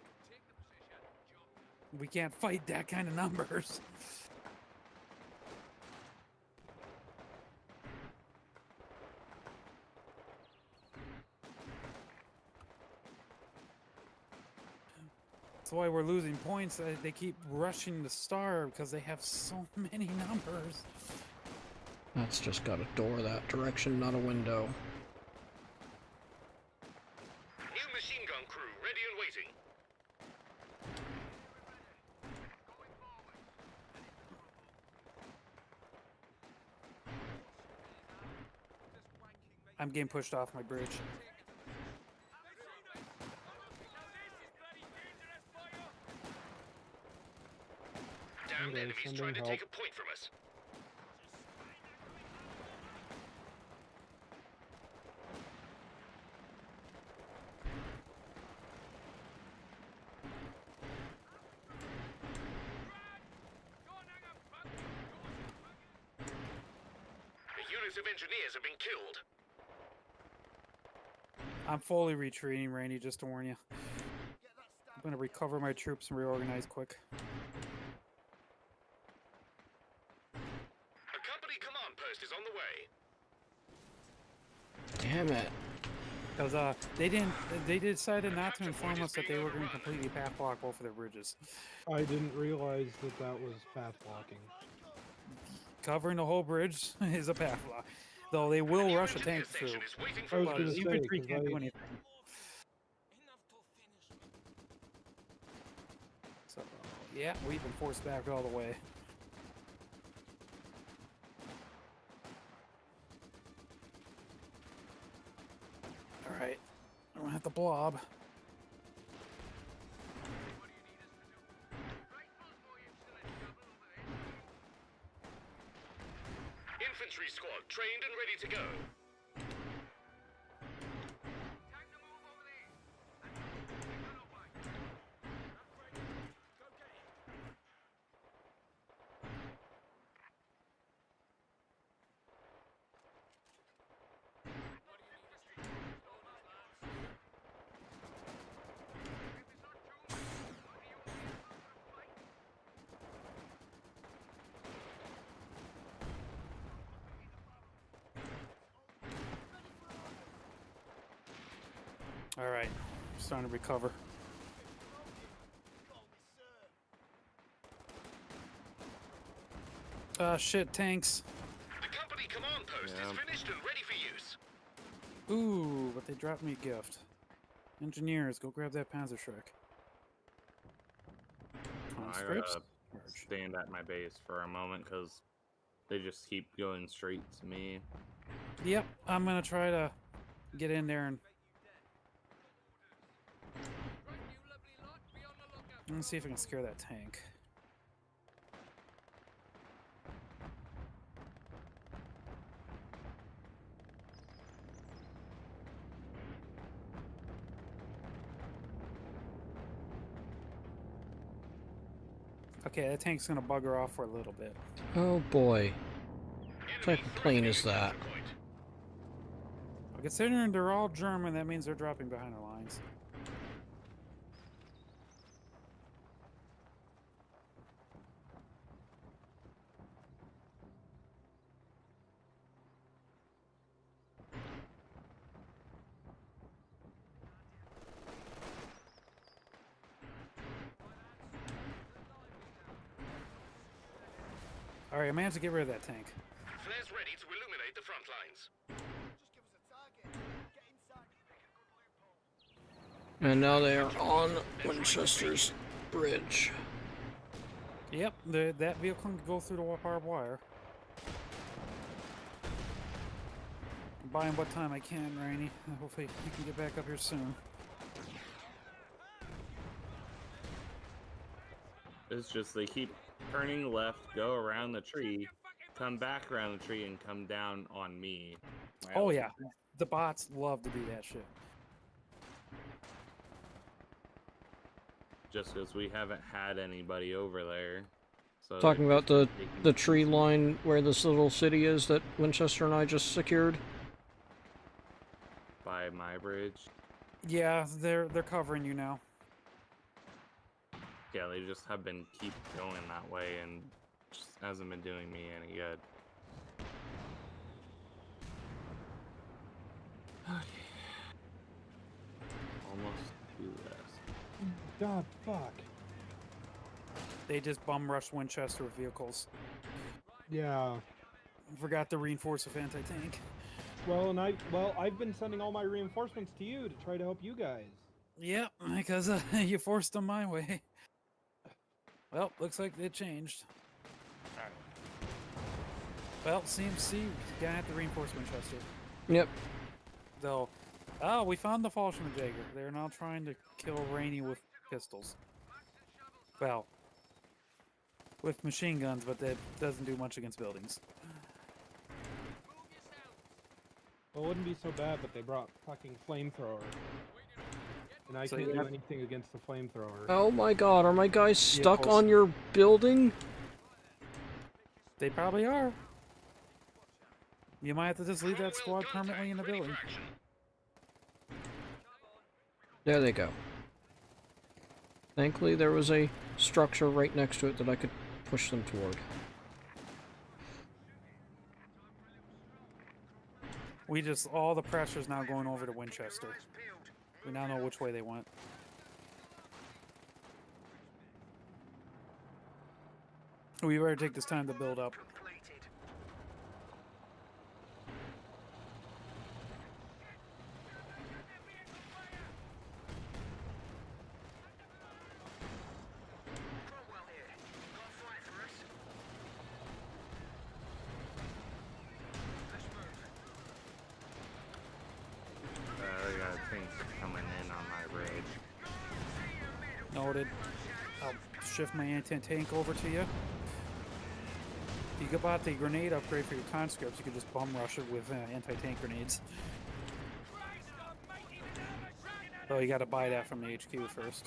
We can't fight that kind of numbers. That's why we're losing points. They keep rushing the star because they have so many numbers. That's just got a door that direction, not a window. New machine gun crew ready and waiting. I'm getting pushed off my bridge. Damned Okay, enemies sending trying to help. take a point from us. A unit of engineers have been killed. I'm fully retreating, Randy, just to warn you. I'm gonna recover my troops and reorganize quick. A company command post is on the way. Damn it. Because they decided not to inform us that they were going to completely path block both of their bridges. I didn't realize that that was path blocking. Covering the whole bridge is a path block. Though they will New rush a engineer tank through. section is waiting I for was But gonna orders. say, infantry 'cause can't do I- anything. So, yeah, we've been forced back all the way. Alright, I don't have the blob. Infantry squad trained and ready to go. Alright, starting to recover. Shit, tanks. The company command post Yeah. is finished and ready for use. Ooh, but they dropped me a gift. Engineers, go grab that Panzerschreck. I Conscripts? gotta stand at my base for a moment because they just keep going straight to me. Yep, I'm gonna try to get in there and Right, you lovely lot, be on the lookout. let's see if I can scare that tank. Okay, that tank's gonna bugger off for a little bit. Oh boy. What type of plane is that? But considering they're all German, that means they're dropping behind our lines. Alright, I managed to get rid of that tank. Flares ready to illuminate the front lines. And now they are on Winchester's bridge. Yep, that vehicle can go through the barbed wire. I'm buying what time I can, Rainey. Hopefully you can get back up here soon. It's just they keep turning left, go around the tree, come back around the tree, and come down on me. Oh yeah, the bots love to do that shit. Just because we haven't had anybody over there. So Talking they're about just the taking the tree line where this little city is that Winchester and I just secured. by my bridge. Yeah, they're covering you now. Yeah, they just have been keep going that way, and just hasn't been doing me any good. Okay. Almost do this. God, fuck. They just bum rushed Winchester with vehicles. Yeah. Forgot to reinforce with anti-tank. Well, I've been sending all my reinforcements to you to try to help you guys. Yep, because you forced them my way. Well, looks like they changed. Alright. Well, CmC, gonna have to reinforce Winchester. Yep. Though, oh, we found the Fallschirmjäger. They're now trying to kill Rainey with pistols. Well, with machine guns, but that doesn't do much against buildings. Well, it wouldn't be so bad, but they brought fucking flamethrower. And I So can't you do have- anything against the flamethrower. Oh my god, are my guys stuck Vehicles. on your building? They probably are. You might have to just leave that squad permanently in the building. There they go. Thankfully, there was a structure right next to it that I could push them toward. All the pressure's now going over to Winchester. We now know which way they went. We better take this time to build up. They got tanks coming in on my bridge. Noted. I'll shift my anti-tank over to you. If you bought the grenade upgrade for your conscripts, you could just bum rush it with anti-tank grenades. So you gotta buy that from the HQ first.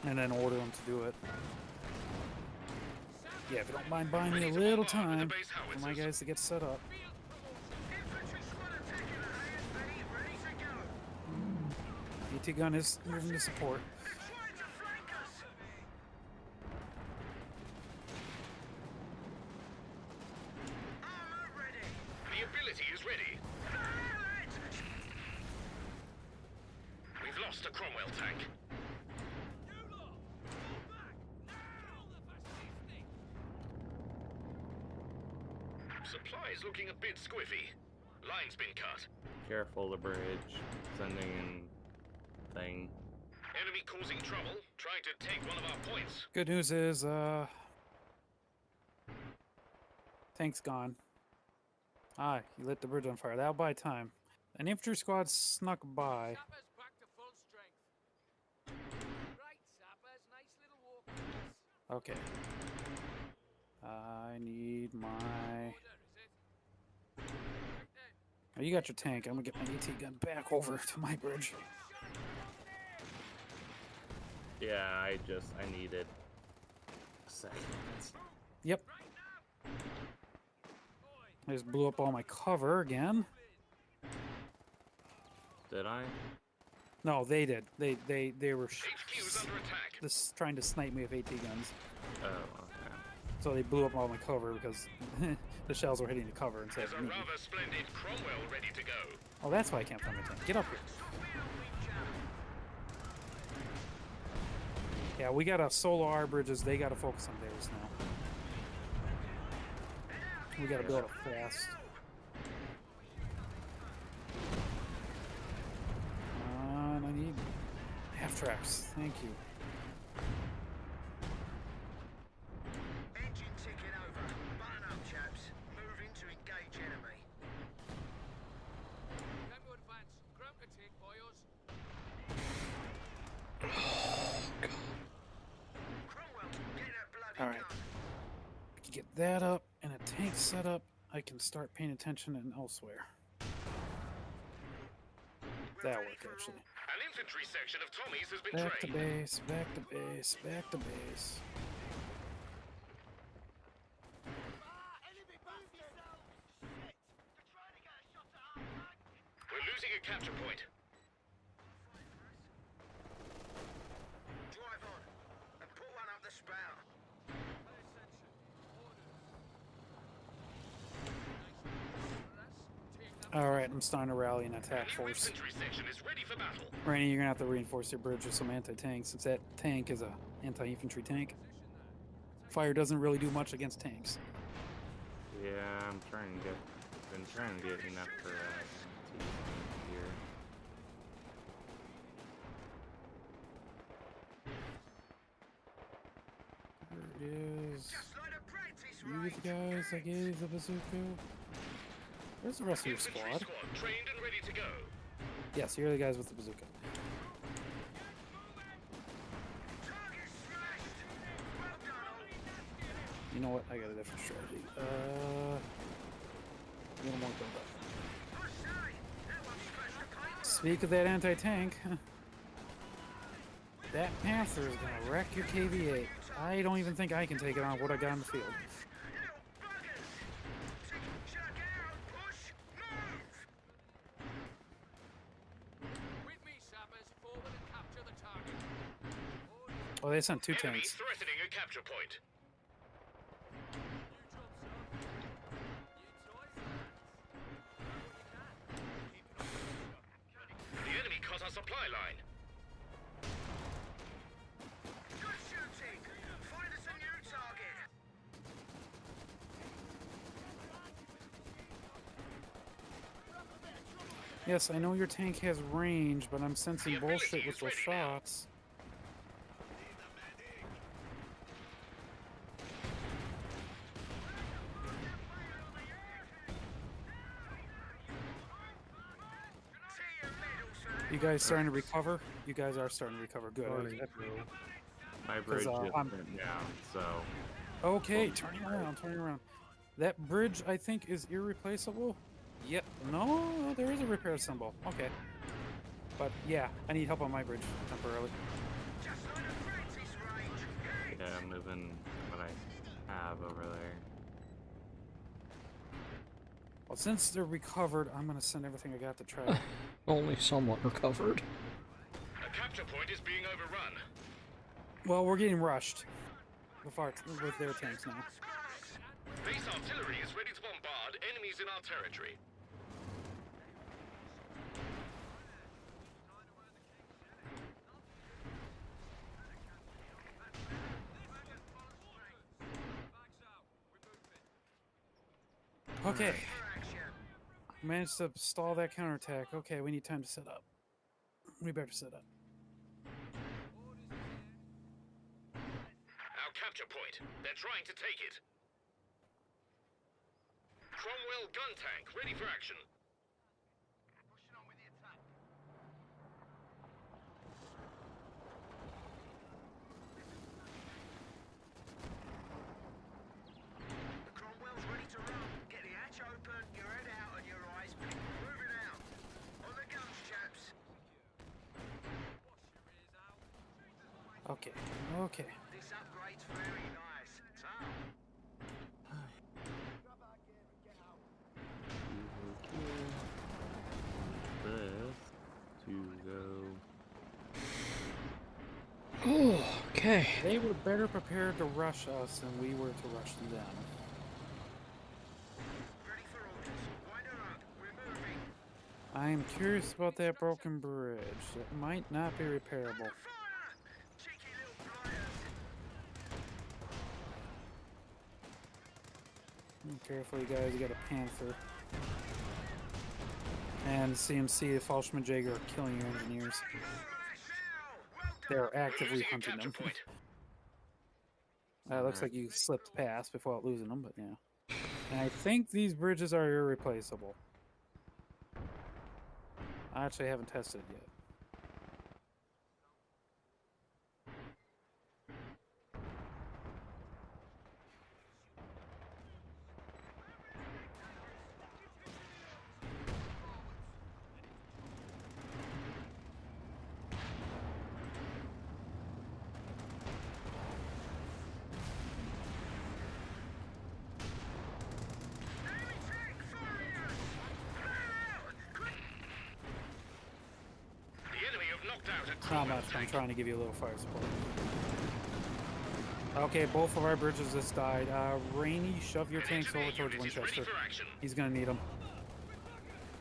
And then order them to do it. Yeah, if you don't mind buying me a little time for my guys to get set up. AT gun is moving to support. The ability is ready. We've lost a Cromwell tank. Supplies looking a bit squiffy. Line's been cut. Careful the bridge. Sending in thing. Enemy causing trouble, trying to take one of our points. Good news is, tank's gone. Ah, you lit the bridge on fire. That'll buy time. An infantry squad snuck by. Sappers back to full strength. Right, Sappers, nice little walk. Okay. I need my... Order, is it? Right then. Oh, you got your tank. I'm gonna get my AT gun back over to my bridge. Yeah, I needed a second. Yep. I just blew up all my cover again. Did I? No, they did. They were HQ is under attack. trying to snipe me with AT guns. Oh, okay. So they blew up all my cover because the shells were hitting the cover instead There's of a me. rather splendid Cromwell ready to go. Oh, that's why I can't find my tank. Get up here. Yeah, we gotta solo our bridges. They gotta focus on theirs now. We gotta build it fast. And I need half tracks. Thank you. Engine ticking over. Button up, chaps. Moving to engage enemy. Time to advance. Ground to take, boyos. Cromwell, get that bloody All right. gun. I can get that up and a tank set up. I can start paying attention and elsewhere. That worked actually. An infantry section of Tommies has been Back to trained. base, back to base, back to base. We're losing a capture point. Drive on and put one up the spout. All right, I'm starting to rally an A attack new force. infantry section is ready for battle. Rainey, you're gonna have to reinforce your bridge with some anti-tank since that tank is a anti-infantry tank. Fire doesn't really do much against tanks. Yeah, I'm trying to get. Been trying to get enough for here. There it is. Just like a practice You range. the guys I gave the bazooka. Where's the rest of your Infantry squad? squad trained and ready to go. Yes, you're the guys with the bazooka. Target smashed. Well done, all. You know what? I got a different strategy. A little more build up. I say, that one scratched the paint. Speak of that anti-tank, that Panther is gonna wreck your KV-8. I don't even think I can take it on what I got on the field. Little buggers. Check out. Push. Move. With me, Sappers. Forward and capture the target. Oh, they sent two Enemy tanks. threatening a capture point. The enemy cut our supply line. Good shooting. Find us a new target. Yes, I know your tank has range, but I'm sensing The ability bullshit with is those ready now. shots. See your medals for that. You guys starting to recover? You guys are starting to recover. Good. Running Okay. through. My bridge just I'm- went down, so Okay, turning around, turning around. That bridge, I think, is irreplaceable. Yep. No, there is a repair symbol. Okay. But yeah, I need help on my bridge temporarily. Just like a practice range. Hey. yeah, I'm moving what I have over there. Well, since they're recovered, I'm gonna send everything I got to try. Only somewhat recovered. A capture point is being overrun. Well, we're getting rushed with their tanks now. Base artillery is ready to bombard enemies in our territory. Okay. For action. Managed to stall that counterattack. Okay, we need time to set up. We better set up. Our capture point. They're trying to take it. Cromwell gun tank, ready for action. Pushing on with the attack. The Cromwell's ready to run. Get the hatch open, your head out and your eyes big. Moving out. On the guns, chaps. Okay, okay. This upgrade's very nice. Tom. This to go. Oh, okay. They were better prepared to rush us than we were to rush them. Ready for orders. Wind her up. We're moving. I am curious about that broken bridge. It might not be repairable. Fire! Cheeky little flyers. Careful, you guys. You got a Panther. And CmC, the Falschman Jaeger, are killing your engineers. They're actively Losing hunting capture them. point. Looks like you slipped past before losing them, but yeah. And I think these bridges are irreplaceable. I actually haven't tested it yet. The enemy have knocked out a Not Cromwell much. I'm tank. trying to give you a little fire support. Okay, both of our bridges just died. Rainy, shove your An tanks over engineer towards unit is ready Winchester. for action. He's gonna need them.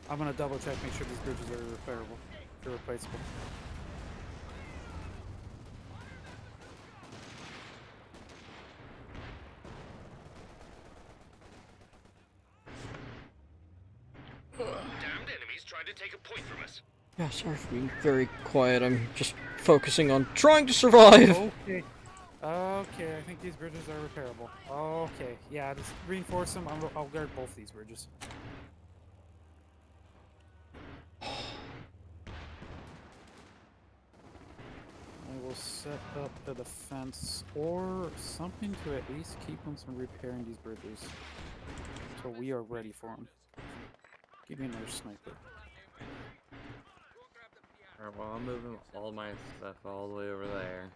I'm gonna double check, make sure these bridges are repairable. They're replaceable. Damned enemies tried to take a point from us. Yeah, sorry for being very quiet. I'm just focusing on trying to survive. Okay. Okay, I think these bridges are repairable. Okay, yeah, just reinforce them. I'll guard both these bridges. I will set up a defense or something to at least keep them from repairing these bridges. So we are ready for them. Give me another sniper. Alright, well, I'm moving all my stuff all the way over there.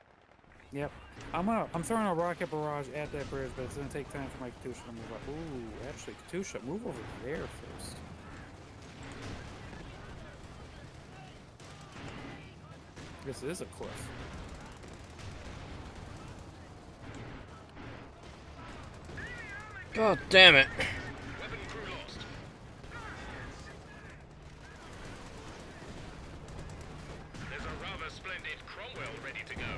Yep. I'm throwing a rocket barrage at that bridge, but it's gonna take time for my Katusha to move up. Ooh, actually, Katusha, move over there first. This is a cliff. God damn it. Weapon crew lost. There's a rather splendid Cromwell ready to go.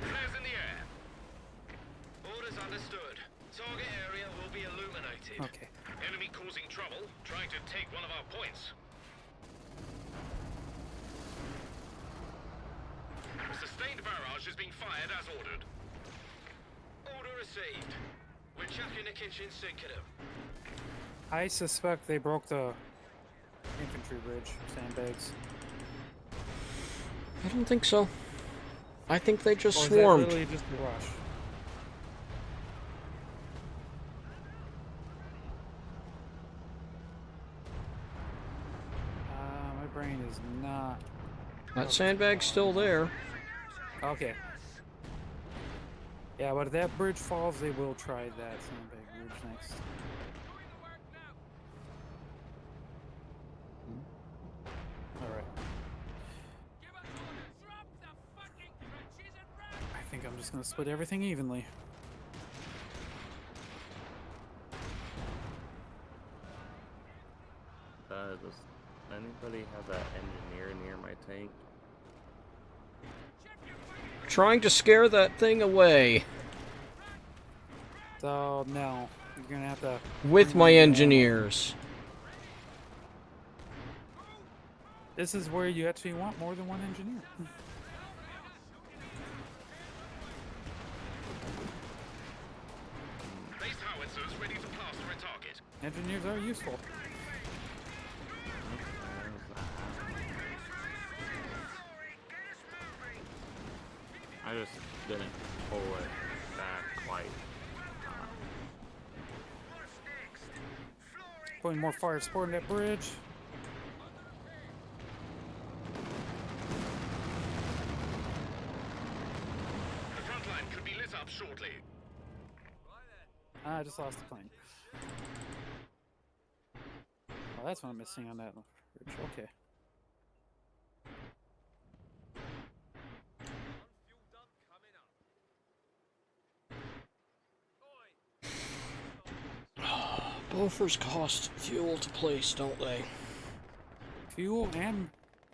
Flares in the air. Orders understood. Target area will be illuminated. Okay. Enemy causing trouble, trying to take one of our points. A sustained barrage is being fired as ordered. Order received. We're chucking the kitchen sink at them. I suspect they broke the infantry bridge sandbags. I don't think so. I think they just Or is swarmed. that literally just a rush? My brain is not. That sandbag's still there. Okay. Yeah, but if that bridge falls, they will try that sandbag bridge next. Alright. I think I'm just gonna split everything evenly. Does anybody have that engineer near my tank? Trying to scare that thing away. So no, you're gonna have to. With bring my in more. engineers. This is where you actually want more than one engineer. Base howitzers ready to pass through a target. Engineers are useful. I just didn't pull it back quite. Putting more fire support in that bridge. The front line could be lit up shortly. I just lost the plane. Oh, that's what I'm missing on that bridge. Okay. Bofors cost fuel to place, don't they? Fuel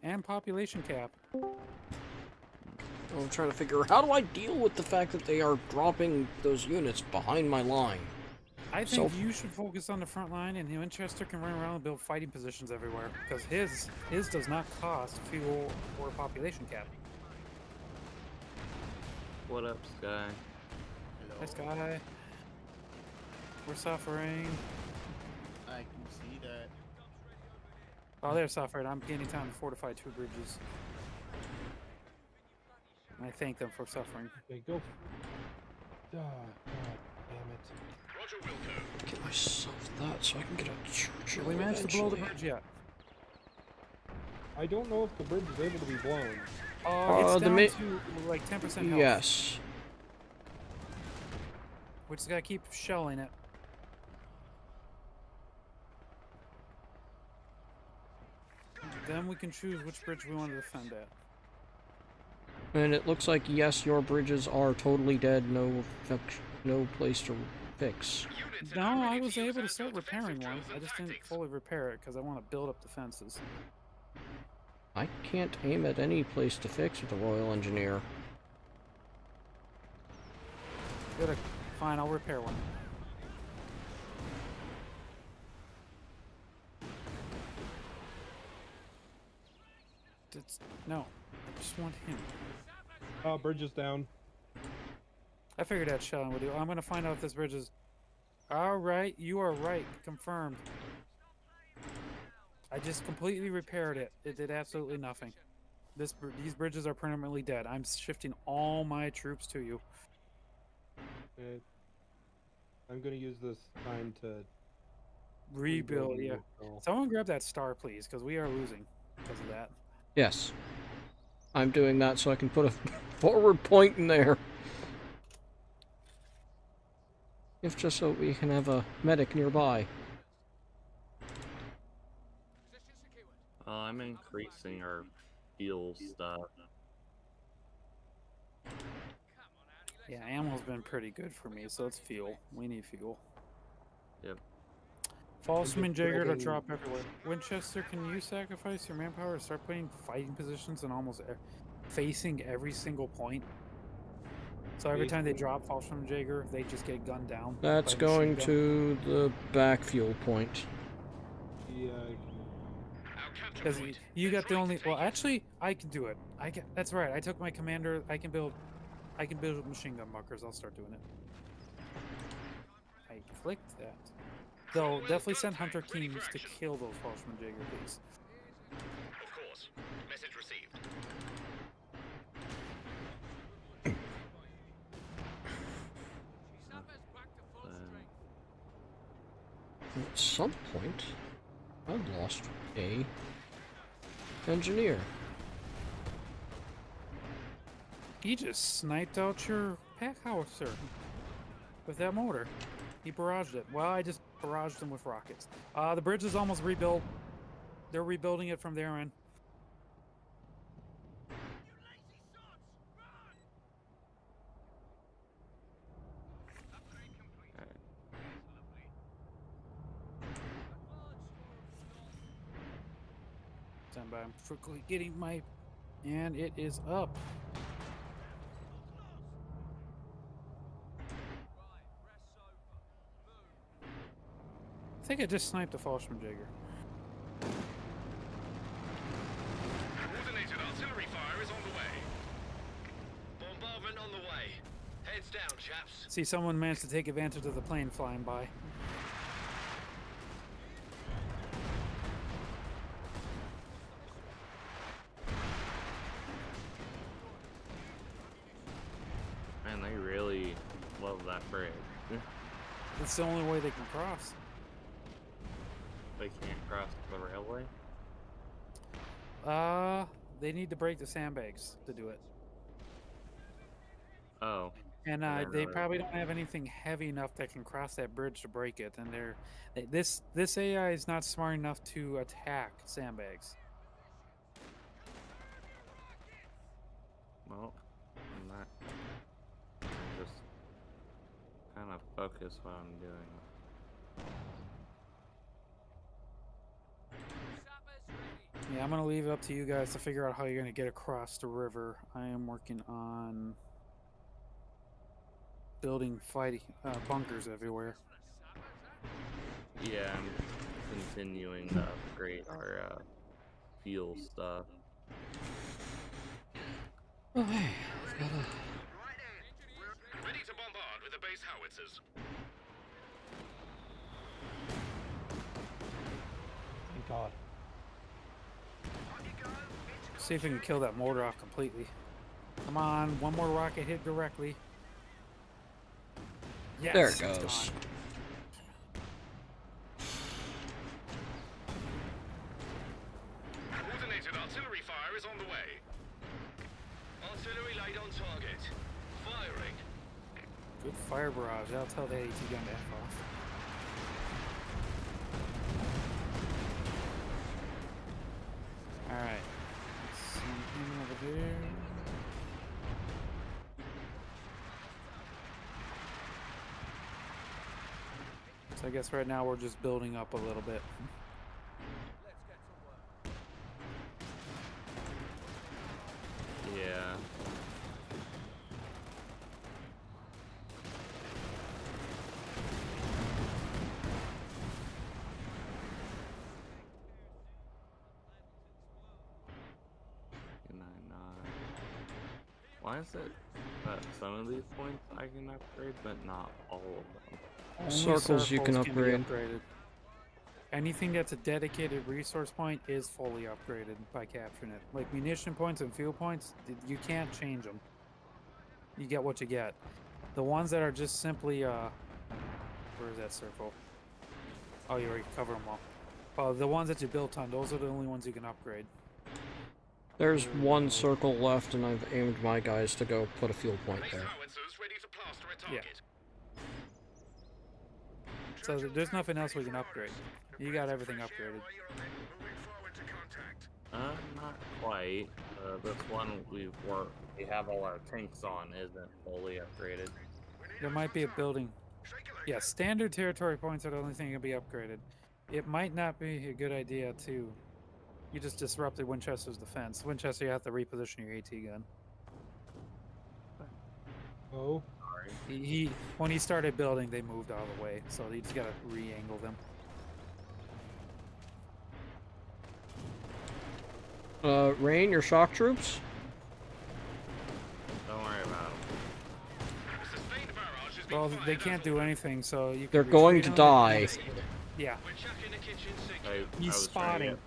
and population cap. I'm trying to figure out how do I deal with the fact that they are dropping those units behind my line. I think So- you should focus on the front line, and Winchester can run around and build fighting positions everywhere. Because his does not cost fuel or population cap. What up, Sky? This guy. We're suffering. I can see that. Oh, they're suffering. I'm gaining time to fortify 2 bridges. And I thank them for suffering. Okay, go. God damn it. Roger, Wilco. Get myself that so I can get a church. Did we manage to blow the bridge yet? I don't know if the bridge is able to be blown. It's the down ma- to like 10% health. Yes. We just gotta keep shelling it. Then we can choose which bridge we want to defend at. And it looks like, yes, your bridges are totally dead, no place to fix. Units No, are now I ready was to use able to our start repairing one. drills I and just didn't tactics. fully repair it because I want to build up defenses. I can't aim at any place to fix with a Royal Engineer. Good. Fine, I'll repair one. No, I just want him. Bridge is down. I figured that shelling would do. I'm gonna find out if this bridge is. All right, you are right. Confirmed. I just completely repaired it. It did absolutely nothing. These bridges are permanently dead. I'm shifting all my troops to you. Okay. I'm gonna use this time to Rebuild, yeah. so- Someone grab that star, please, because we are losing because of that. Yes. I'm doing that so I can put a forward point in there. If just so we can have a medic nearby. I'm increasing our fuel stuff. Yeah, ammo's been pretty good for me, so it's fuel. We need fuel. Yep. Falseman Jagger to building- drop everywhere. Winchester, can you sacrifice your manpower to start putting fighting positions in almost facing every single point? So every time they drop Falseman Jagger, they just get gunned down. That's by machine going gun. to the back fuel point. Yeah. Our capture Because point. you got the Try to only. take Well, it. actually, I can do it. That's right. I took my commander. I can build machine gun bunkers. I'll start doing it. I clicked that. Though, definitely send Hunter Keames to kill those Falseman Jagger, please. Of course. Message received. Snappers back to full strength. At some point, I've lost a engineer. He just sniped out your pack howitzer with that mortar. He barraged it. Well, I just barraged him with rockets. The bridge is almost rebuilt. They're rebuilding it from their end. Stand by. I'm quickly getting my... And it is up. think I just sniped a Fallschirmjäger. Coordinated artillery fire is on the way. Bombardment on the way. Heads down, chaps. See, someone managed to take advantage of the plane flying by. Man, they really love that bridge. It's the only way they can cross. They can't cross the railway. They need to break the sandbags to do it. Oh. And I didn't they realize probably that. don't have anything heavy enough that can cross that bridge to break it. And this AI is not smart enough to attack sandbags. Well, I'm not. I'm just kind of focus what I'm doing. Yeah, I'm gonna leave it up to you guys to figure out how you're gonna get across the river. I am working on building bunkers everywhere. Yeah, I'm continuing to upgrade our fuel stuff. Oh, hey, I've got a... Right then. We're Ready to bombard with the base howitzers. Thank God. on you go. Into See if we can kill that mortar off completely. Come on, one more rocket hit directly. Yes, There it it's goes. gone. Coordinated artillery fire is on the way. Artillery laid on target. Firing. Good fire barrage. I'll tell that AT gun to F off. Alright. Something over there. So I guess right now we're just building up a little bit. Yeah. Can I not? Why is it that some of these points I can upgrade, but not all of them? Only Circles you can circles be upgrade. upgraded. Anything that's a dedicated resource point is fully upgraded by capturing it. Like munition points and fuel points, you can't change them. You get what you get. The ones that are just simply, where is that circle? Oh, you already covered them all. Oh, the ones that you built on, those are the only ones you can upgrade. There's one circle left, and I've aimed my guys to go put a fuel point Base there. howitzers ready to plaster a Yeah. target. So there's nothing else we can upgrade. You got everything upgraded. while you're on it. Moving forward to contact. Not quite. This one we have all our tanks on isn't fully upgraded. There might be a building. Yeah, standard territory points are the only thing that can be upgraded. It might not be a good idea to. You just disrupted Winchester's defense. Winchester, you have to reposition your AT gun. Oh, He when he started building, they moved out of the way, so you just gotta re-angle them. Rain, your shock troops? Don't worry about them. Sustained barrage is being Well, fired they as can't do anything, so you. They're can going retreat to them. die. Yeah, We're checking the kitchen sink. He's I was trying to spotting. get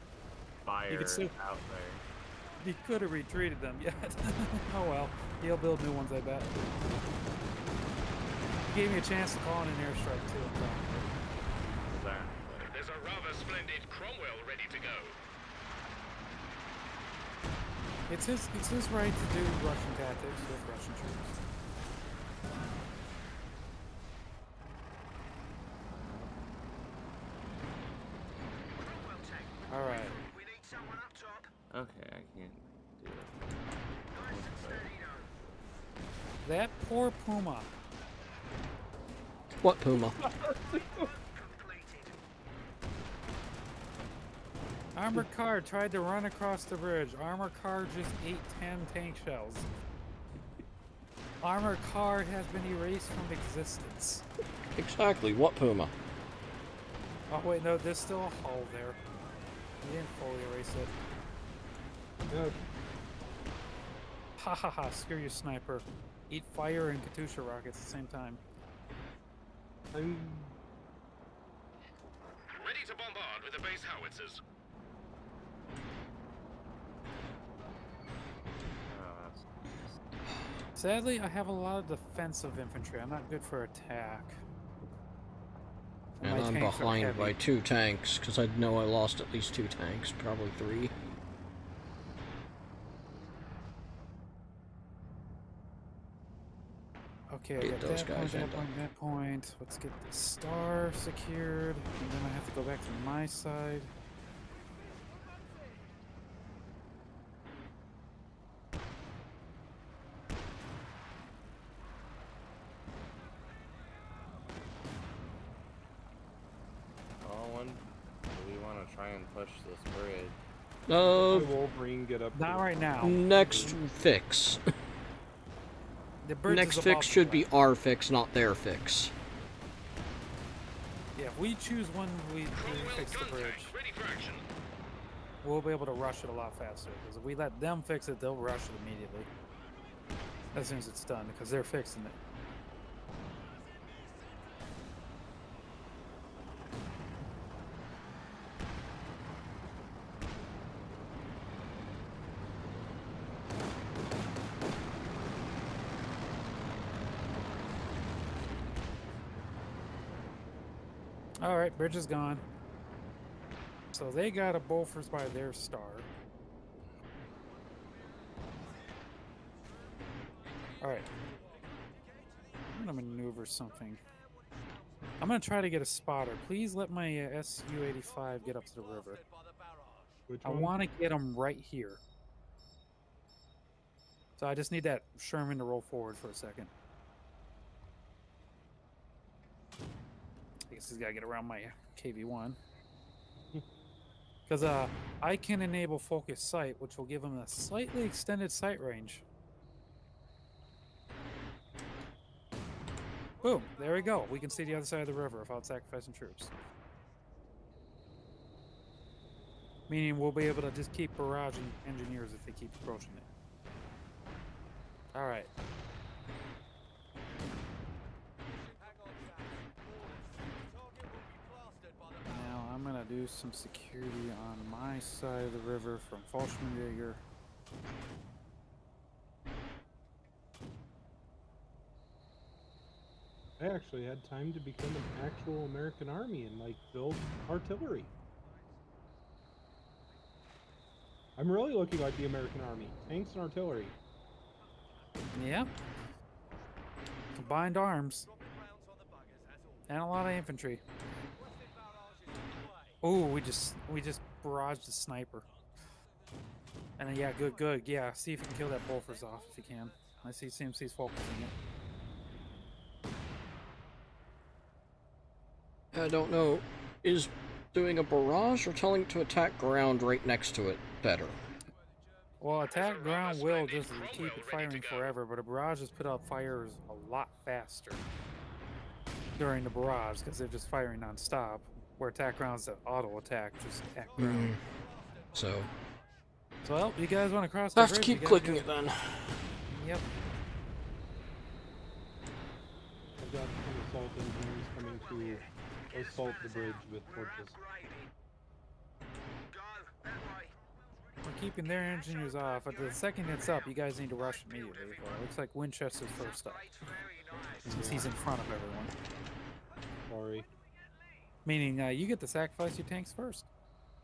fire could still- out there. he could have retreated them yet. Oh well, he'll build new ones, I bet. He gave me a chance to call in an airstrike too. There. There's a rather splendid Cromwell ready to go. It's his right to do Russian tactics with Russian troops. Cromwell tank. All right. We need someone up top. Okay, I can't do it. Nice and steady though. That poor Puma. What Puma? Completed. Armored car tried to run across the bridge. Armored car just ate 10 tank shells. Armored car has been erased from existence. Exactly, what Puma? Oh wait, no, there's still a hull there. We didn't fully erase it. Yeah, Ha ha ha, screw you, sniper. Eat fire and Katusha rockets at the same time. I'm. Ready to bombard with the base howitzers. Sadly, I have a lot of defensive infantry. I'm not good for attack. And my I'm tanks are behind heavy. by 2 tanks, because I know I lost at least 2 tanks, probably 3. Okay, I Get got those that guys point, that end point, that point. Let's get the star secured, and then I have to go back to my side. Owen, do we want to try and push this bridge? My Wolverine get up. Not to- right now. Next fix. The bridge Next is fix above should the be line. our fix, not their fix. Yeah, if we choose one, we Cromwell fix the gun bridge. tank ready for action. We'll be able to rush it a lot faster. Because if we let them fix it, they'll rush it immediately. As soon as it's done, because they're fixing it. Alright, bridge is gone. So they got a Bofors by their star. Alright. I'm gonna maneuver something. I'm gonna try to get a spotter. Please let my Su-85 get up to the river. Which I one? want to get them right here. So I just need that Sherman to roll forward for a second. I guess he's got to get around my KV-1. Because I can enable focus sight, which will give him a slightly extended sight range. Boom, there we go. We can see the other side of the river without sacrificing troops. Meaning we'll be able to just keep barraging engineers if they keep approaching it. Alright. Now I'm gonna do some security on my side of the river from Falschmündiger. I actually had time to become an actual American army and like build artillery. I'm really looking like the American army. Tanks and artillery. Yep. Combined arms. And a lot of infantry. Oh, we just barraged a sniper. And then, yeah, good. Yeah, see if you can kill that Bofors off if you can. I see CmC's focusing it. I don't know. Is doing a barrage or telling it to attack ground right next to it better? Well, attack ground will just keep it firing forever, but a barrage just put out fires a lot faster during the barrage because they're just firing non-stop. Where attack ground's the auto attack, just at ground. So So, well, you guys want to cross the I have to bridge? keep You gotta clicking do it then. Yep. I've got some assault engineers coming to assault the bridge with torches. We're keeping their engineers off, but the second it's up, you guys need to rush immediately. Well, it looks like Winchester's first up, since he's in front of everyone. Sorry. Meaning, you get to sacrifice your tanks first.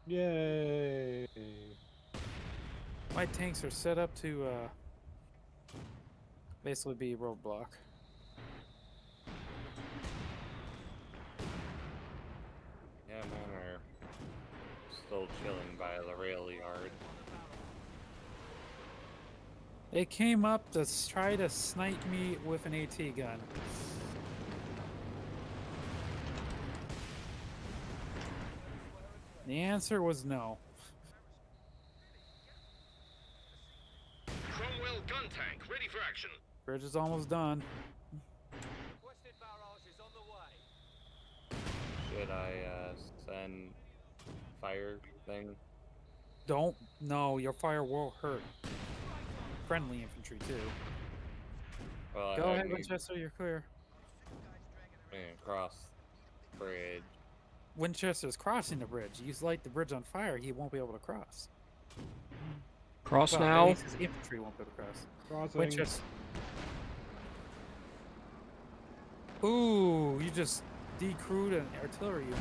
Yay! My tanks are set up to basically be a roadblock. Yeah, mine are still chilling by the rail yard. They came up to try to snipe me with an AT gun. The answer was no. Cromwell gun tank ready for action. Bridge is almost done. Requested barrage is on the way. Should I send fire thing? Don't. No, your fire will hurt. Friendly infantry too. Well, Go I ahead, need Winchester. You're clear. cross bridge. Winchester's crossing the bridge. You light the bridge on fire, he won't be able to cross. Cross Well, at now. least his infantry won't be able to cross. Crossing. Winchester. Ooh, you just decrewed an artillery unit.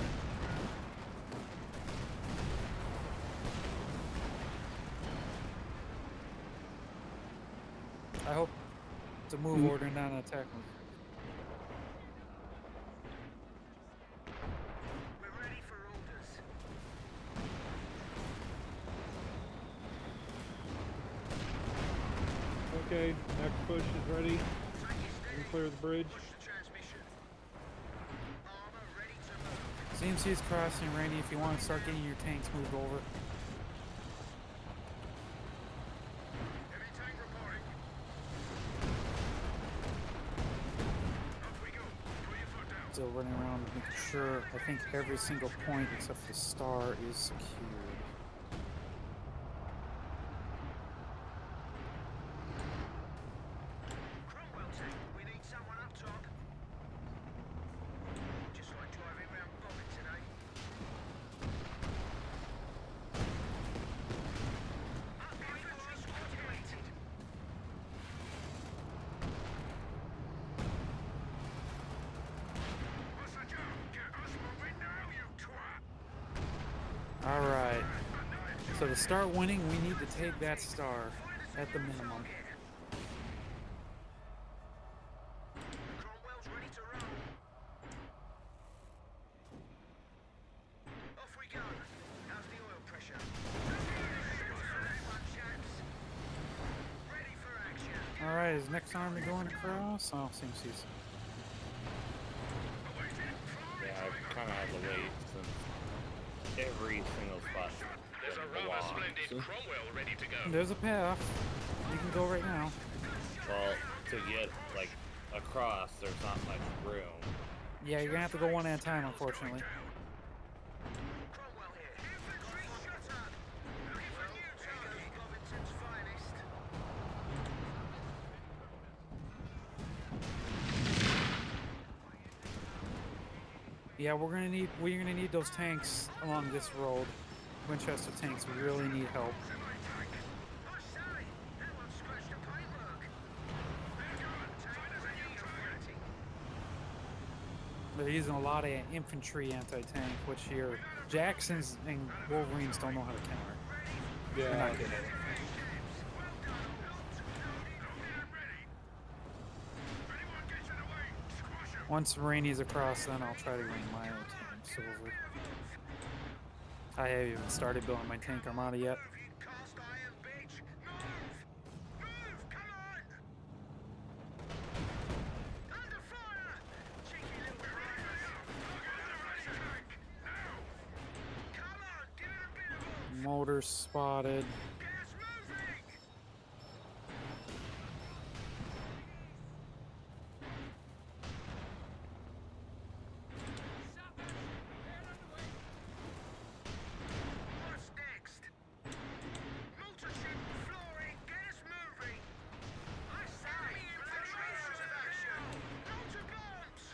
I hope it's a move order, not an attack move. We're ready for orders. Okay, next push is ready. Take it We steady. can clear the bridge. Push the transmission. Armor ready to move. CmC's crossing, Randy, if you want to start getting your tanks moved over. Heavy tank reporting. Up we go. Put your foot down. Still running around making sure, I think every single point except the star is secured. Cromwell tank, we need someone up top. Just like driving round bombing today. Infantry squad deleted. What's the job? Get us moving now, you twat! Alright. So to start winning, we need to take that star at the minimum. Cromwell's ready to roll. Off we go. How's the oil pressure? Ready for action. Alright, is next army going across? Oh, CmC's. Yeah, I kind of have to wait since every single spot. There's a rather splendid Cromwell ready to go. There's a path. You can go right now. Well, to get like across, there's not much room. Yeah, you're gonna have to go one at a time, unfortunately. Cromwell here. Infantry shut up. Looking for new target. Bovington's finest. Yeah, we're gonna need those tanks along this road. Winchester tanks really need help. Oh, sorry. That one scratched the paintwork. Tank ready to fighting. They're using a lot of infantry anti-tank, which here Jacksons and Wolverines don't know how to counter. They're Yeah. not good at it. Once Rainey's across, then I'll try to bring my tanks over. I haven't even started building my tank armada yet. Cast iron bitch. Move! Move! Come on! Under fire! Cheeky little Come on, give it a bit of oomph. Motor spotted. Get us moving! What's next? Motor ship, flooring, get us moving! I say, preparations of action! Motor bombs!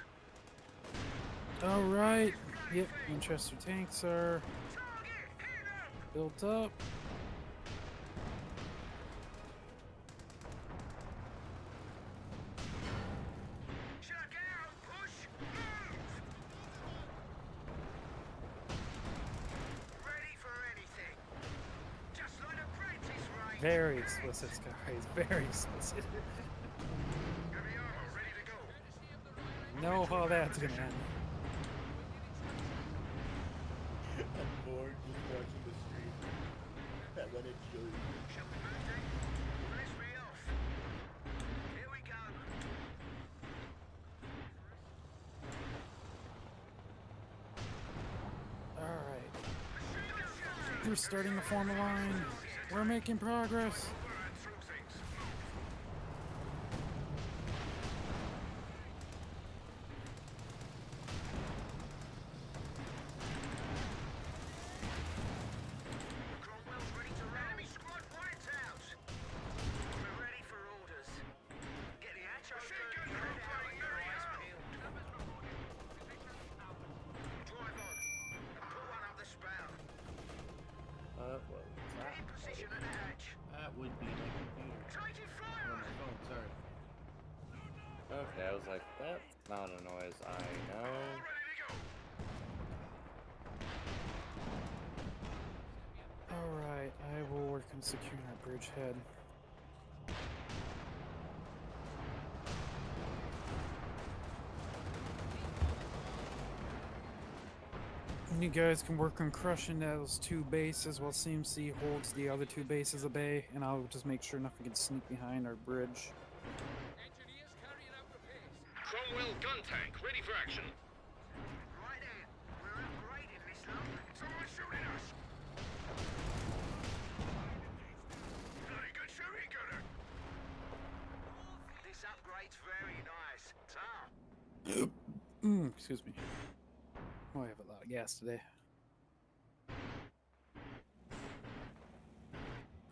All right. Yep, Winchester tanks are Target, hit 'em! built up. Check out, push, move! Ready for anything. Just like apprentice range. Very explicit, guys. Very explicit. Heavy armor, ready to go. Know how that's gonna end. I'm bored just watching the stream. And then it shows. Shall we move then? Let's be off. Here we go. All right. We're starting to form a line. We're making progress. Burn through things. Okay, I was like, that's not a noise I know. Alright, I will work on securing our bridgehead. And you guys can work on crushing those 2 bases while CMC holds the other 2 bases at bay, and I'll just make sure nothing can sneak behind our bridge. Engineers carrying out repairs. Cromwell gun tank, ready for action. Right then. We're upgrading this lot. Someone's shooting us. Bloody good shooting, Gunner. This upgrade's very nice. Excuse me. Oh, I have a lot of gas today.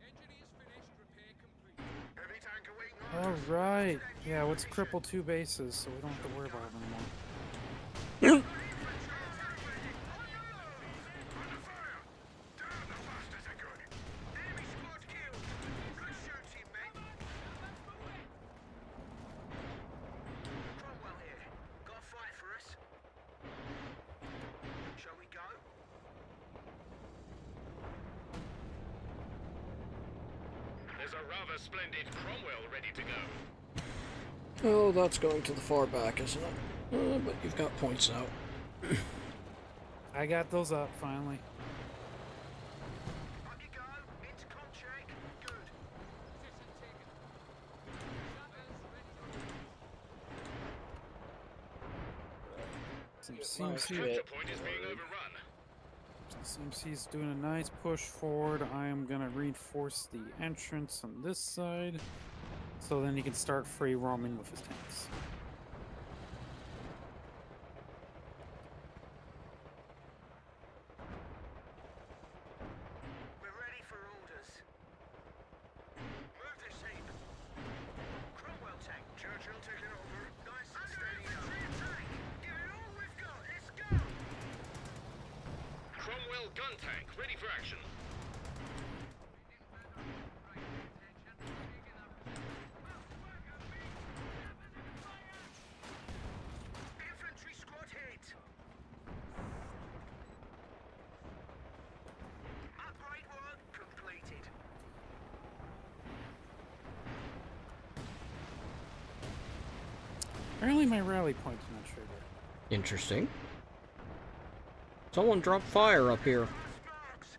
Engineers finished, repair complete. Heavy tanker waiting on. Alright. Yeah, let's cripple 2 bases so we don't have to worry about them anymore. Under fire! Down the bastards are good. Enemy squad killed. Good shooting, men. Cromwell here. Got a fight for us? Shall we go? There's a rather splendid Cromwell ready to go. Oh, that's going to the far back, isn't it? But you've got points out. I got those up finally. Up you go. Into contract. Good. Position taken. Some CMC, Capture point is being overrun. CMC's doing a nice push forward. I am gonna reinforce the entrance on this side, so then he can start free roaming with his tanks. We're ready for orders. Move this heap. Cromwell tank. Churchill taking over. Nice and steady now. Tank. Give it all we've got. Let's go. Cromwell gun tank, ready for action. Infantry squad hit. Upgrade work completed. Apparently my rally point's not triggered. Interesting. Someone dropped fire up here. Sparks.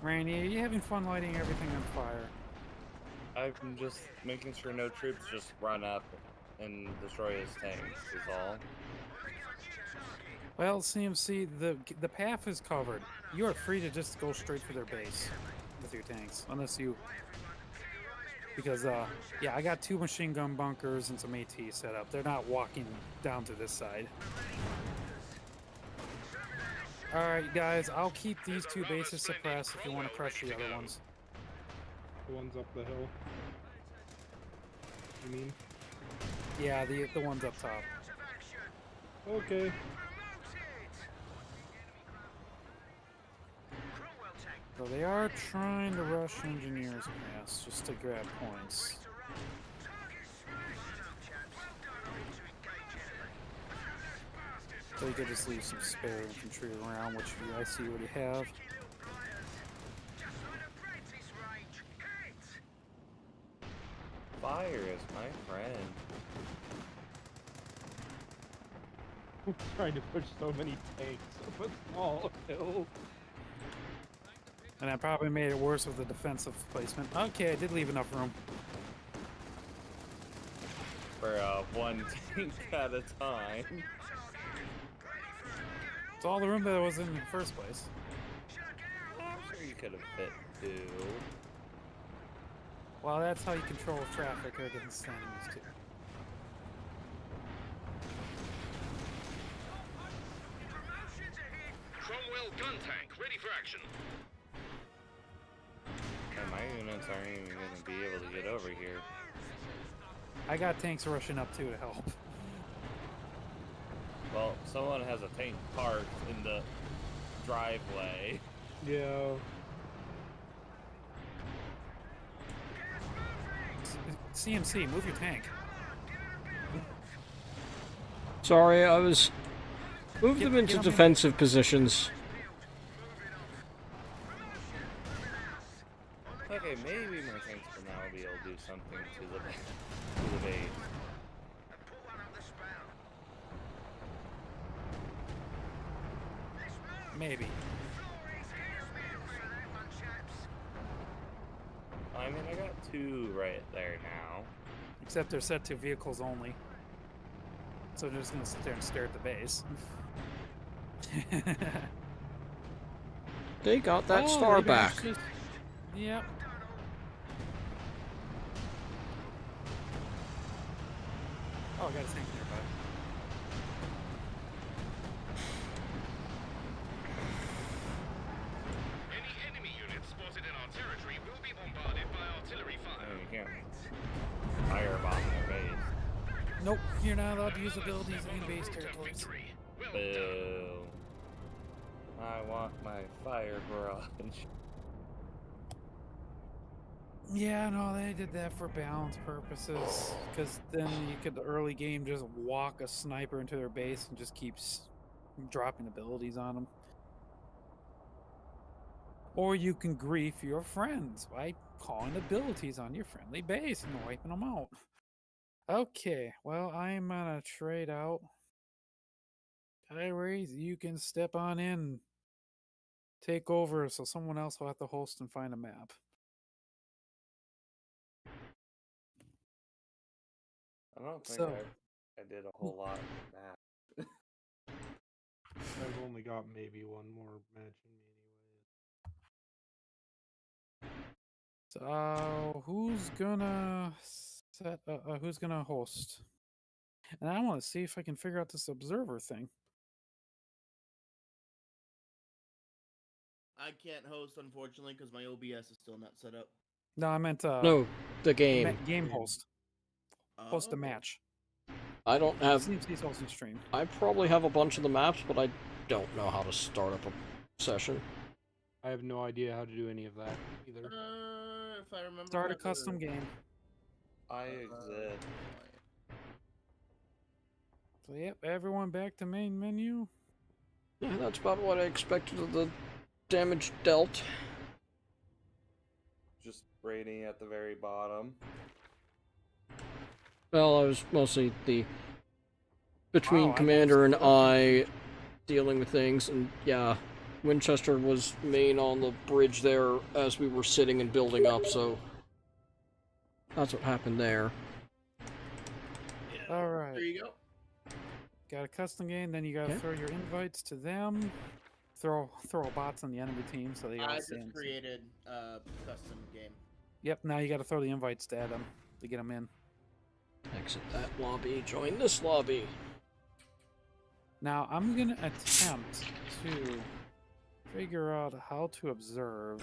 Randy, are you having fun lighting everything on fire? I'm just making sure no troops just run up and destroy his tanks is all. Well, CMC, the path is covered. You are free to just go straight for their base with your tanks, unless you... Because, yeah, I got 2 machine gun bunkers and some AT set up. They're not walking down to this side. Alright, guys, I'll keep these 2 bases suppressed if you want to crush the other ones. The ones up the hill. You mean? Yeah, the ones up top. Okay. Cromwell tank. So they are trying to rush engineers past just to grab points. Target smashed. Chaps. Well done on to engage enemy. So you could just leave some spare infantry around, which I see you already have. Cheeky little blighters. Just like the Brits this range. Hit. Fire is my friend. Trying to push so many tanks up a small hill. And I probably made it worse with the defensive placement. Okay, I did leave enough room. For one tank at a time. It's all the room that was in the first place. I'm sure you could have fit 2. Well, that's how you control traffic against enemies too. Cromwell gun tank, ready for action. And my units aren't even going to be able to get over here. I got tanks rushing up too to help. Well, someone has a tank parked in the driveway. Yeah. CMC, move your tank. Sorry, I was... Move them Get into them in. defensive positions. Okay, maybe my tanks will now be able to do something to the base. Maybe. I mean, I got 2 right there now. Except they're set to vehicles only. So they're just gonna sit there and stare at the base. They got that Oh, star they back. managed to- Yep. Oh, I got a tank nearby. Any enemy units spotted in our territory will be bombarded by artillery I fire. mean, you can't firebomb their base. Nope, you're not allowed to use abilities in base Road to territories. victory. Well done. Boo. I want my fire barrage. Yeah, no, they did that for balance purposes. Because then you could, early game, just walk a sniper into their base and just keeps dropping abilities on them. Or you can grief your friends by calling abilities on your friendly base and wiping them out. Okay, well, I'm gonna trade out. Kyries, you can step on in. Take over so someone else will have to host and find a map. I don't think So- I did a whole lot of that. I've only got maybe one more match in me anyways. So who's gonna set? Who's gonna host? And I want to see if I can figure out this observer thing. I can't host, unfortunately, because my OBS is still not set up. No, I meant No, the game. game host. Host a Oh. match. I don't have... CmC's hosting stream. I probably have a bunch of the maps, but I don't know how to start up a session. I have no idea how to do any of that either. If I remember. Start a correctly, custom game. I exist. So yep, everyone back to main menu. Yeah, that's about what I expected of the damage dealt. Just rating at the very bottom. Well, I was mostly between Wow, I Commander and noticed I dealing with things, and yeah, Winchester was main on the bridge there as we were sitting and building up, so that's what happened there. All right. There you go. Got a custom game, then you gotta Okay. throw your invites to them. Throw bots on the enemy team so they all I see 'em. just created a custom game. Yep, now you gotta throw the invites to them to get them in. Exit that lobby, join this lobby. Now I'm gonna attempt to figure out how to observe.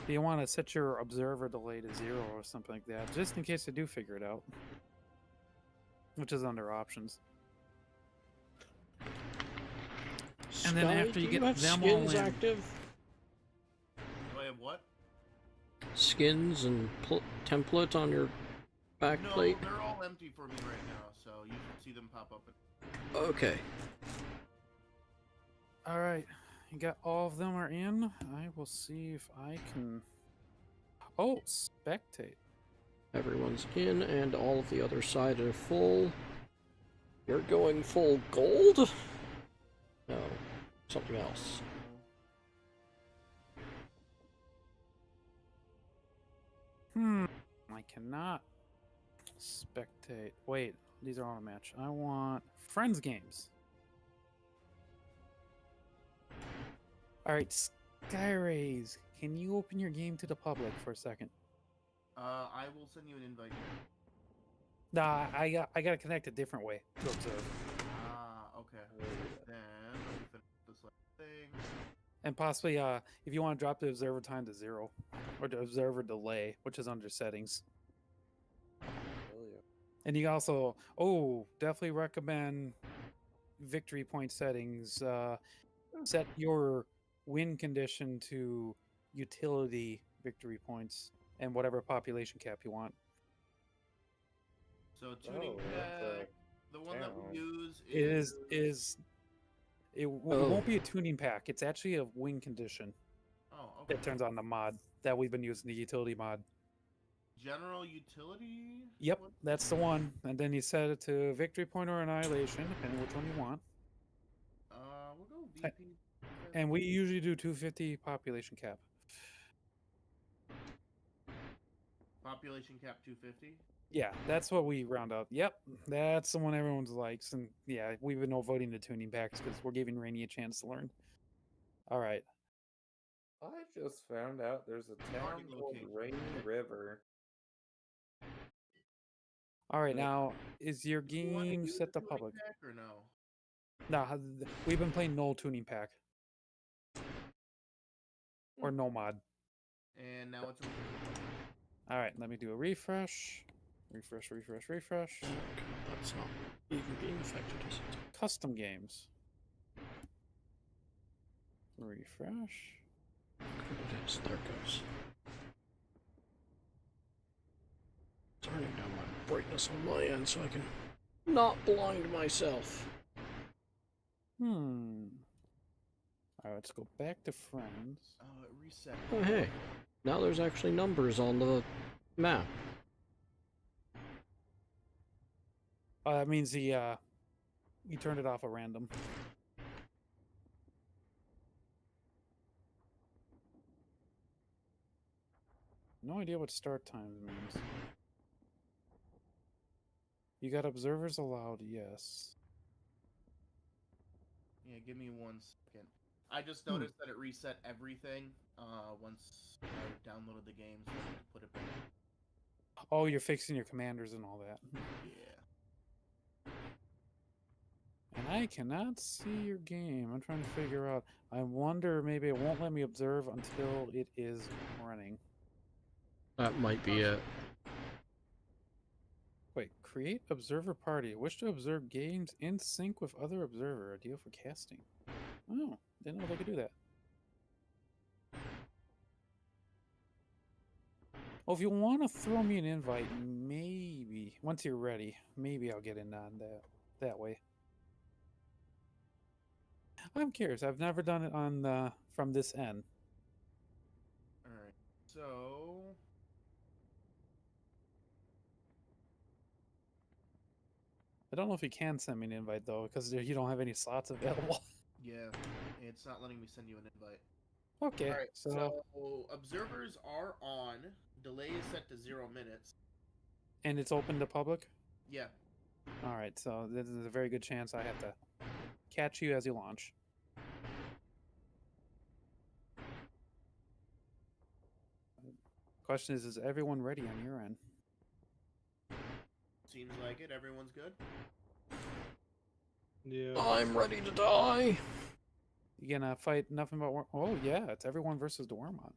Do you want to set your observer delay to 0 or something like that, just in case I do figure it out? Which is under options. And then Sky, after you do get have them all skins in- active? Do I have what? Skins and template on your back No, plate? they're all empty for me right now, so you should see them pop up. Okay. All right, you got all of them are in. I will see if I can. Oh, spectate. Everyone's in, and all of the other side are full. You're going full gold? No, something else. I cannot spectate. Wait, these are on a match. I want friends games. All right, Skyrays, can you open your game to the public for a second? I will send you an invite. Nah, I gotta connect a different way to observe. Okay. Then let me finish this last thing. And possibly, if you want to drop the observer time to 0, or the observer delay, which is under settings. And you also, definitely recommend victory point settings. Set your win condition to utility victory points and whatever population cap you want. So tuning pack, the one that we use it won't be a tuning pack. It's actually a wing condition. Oh, okay. It turns on the mod that we've been using, the utility mod. General utility? Yep, that's the one. And then you set it to victory point or annihilation, depending which one you want. We'll go VP. And we usually do 250 population cap. Population cap 250? Yeah, that's what we round up. Yep, that's the one everyone likes. And yeah, we've been voting the tuning packs because we're giving Rainy a chance to learn. All right. I just found out there's a town called Rainy River. All right, now, is your game set to public? Pack or no? No, we've been playing null tuning pack. Or no mod. And now it's all right, let me do a refresh. Refresh. Oh, that's not even being affected, is it? Custom games. Refresh. It is. There it goes. Turning down my brightness on my end so I can not blind myself. All right, let's go back to friends. Oh, it reset. Oh, hey. Now there's actually numbers on the map. That means you turned it off at random. No idea what start times means. You got observers allowed, yes. Yeah, give me 1 second. I just noticed that it reset everything once I downloaded the game, so I had to put it back. Oh, you're fixing your commanders and all that. Yeah. And I cannot see your game. I'm trying to figure out. I wonder maybe it won't let me observe until it is running. That might be it. Wait, create observer party. Wish to observe games in sync with other observer. Ideal for casting. Oh, didn't know they could do that. Well, if you want to throw me an invite, maybe once you're ready, maybe I'll get in on that way. I'm curious. I've never done it on from this end. All right. So I don't know if you can send me an invite though, because you don't have any slots available. yeah, it's not letting me send you an invite. Okay. All right. So observers are on. Delay is set to 0 minutes. and it's open to public. Yeah. All right. So there's a very good chance I have to catch you as you launch. Question is everyone ready on your end? Seems like it. Everyone's good. Yeah. I'm ready to die. You gonna fight nothing but oh yeah, it's everyone versus the Wormont.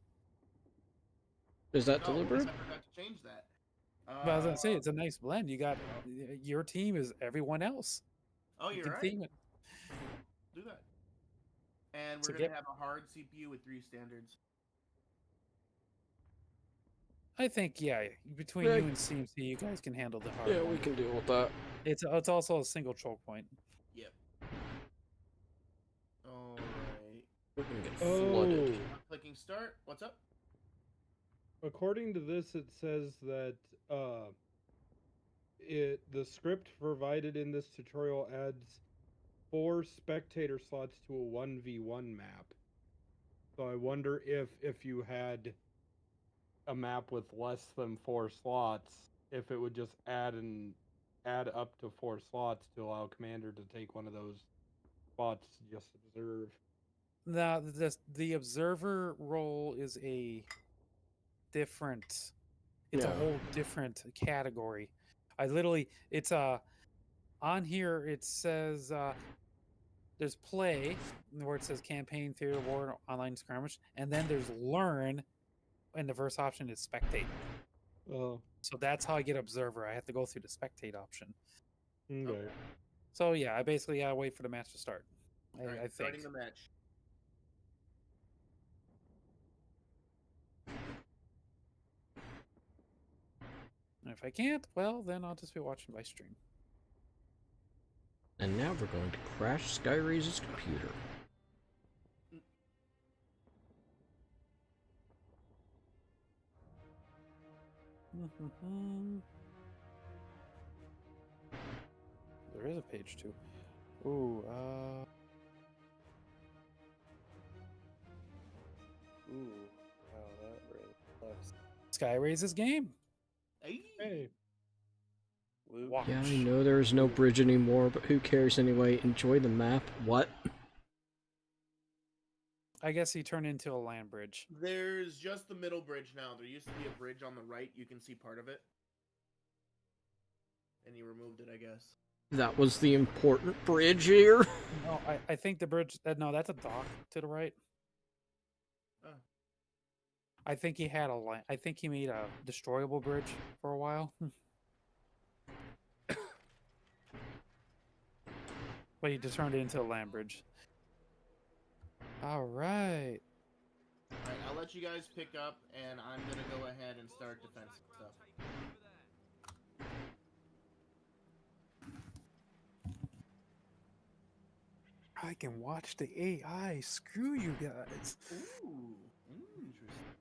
Is that No, deliberate? I forgot to change that. But I was gonna say it's a nice blend. You got your team is everyone else. Oh, You you're can right. theme it. Do that. And So we're gonna get- have a hard CPU with 3 standards. I think between Yeah. you and CmC, you guys can handle the hard Yeah, one. we can deal with that. It's also a single choke point. Yep. All right. We're gonna get flooded. Oh, Clicking start. What's up? according to this, it says that the script provided in this tutorial adds 4 spectator slots to a 1v1 map. So I wonder if you had a map with less than 4 slots, if it would just add up to 4 slots to allow Commander to take one of those spots to just observe. Now the observer role is a different. It's a Yeah. whole different category. It's on here it says there's play where it says campaign, theater, war, online skirmish, and then there's learn, and the first option is spectate. Oh, So that's how I get observer. I have to go through the spectate option. okay. So yeah, I basically gotta wait for the match to start. All right, I think. starting the match. And if I can't, well, then I'll just be watching by stream. And now we're going to crash Skyraze's computer. There is a page 2. Ooh, wow, that really sucks. Skyraze's game. Hey. Hey, Watch. Yeah, I know there's no bridge anymore, but who cares anyway? Enjoy the map. What? I guess he turned into a land bridge. There's just the middle bridge now. There used to be a bridge on the right. You can see part of it. And he removed it, I guess. That was the important bridge here? No, I think the bridge. No, that's a dock to the right. Oh. I think he had I think he made a destroyable bridge for a while. But he just turned it into a land bridge. All right. Alright, I'll let you guys pick up, and I'm gonna go ahead and start defense stuff. I can watch the AI. Screw you guys. Ooh, interesting.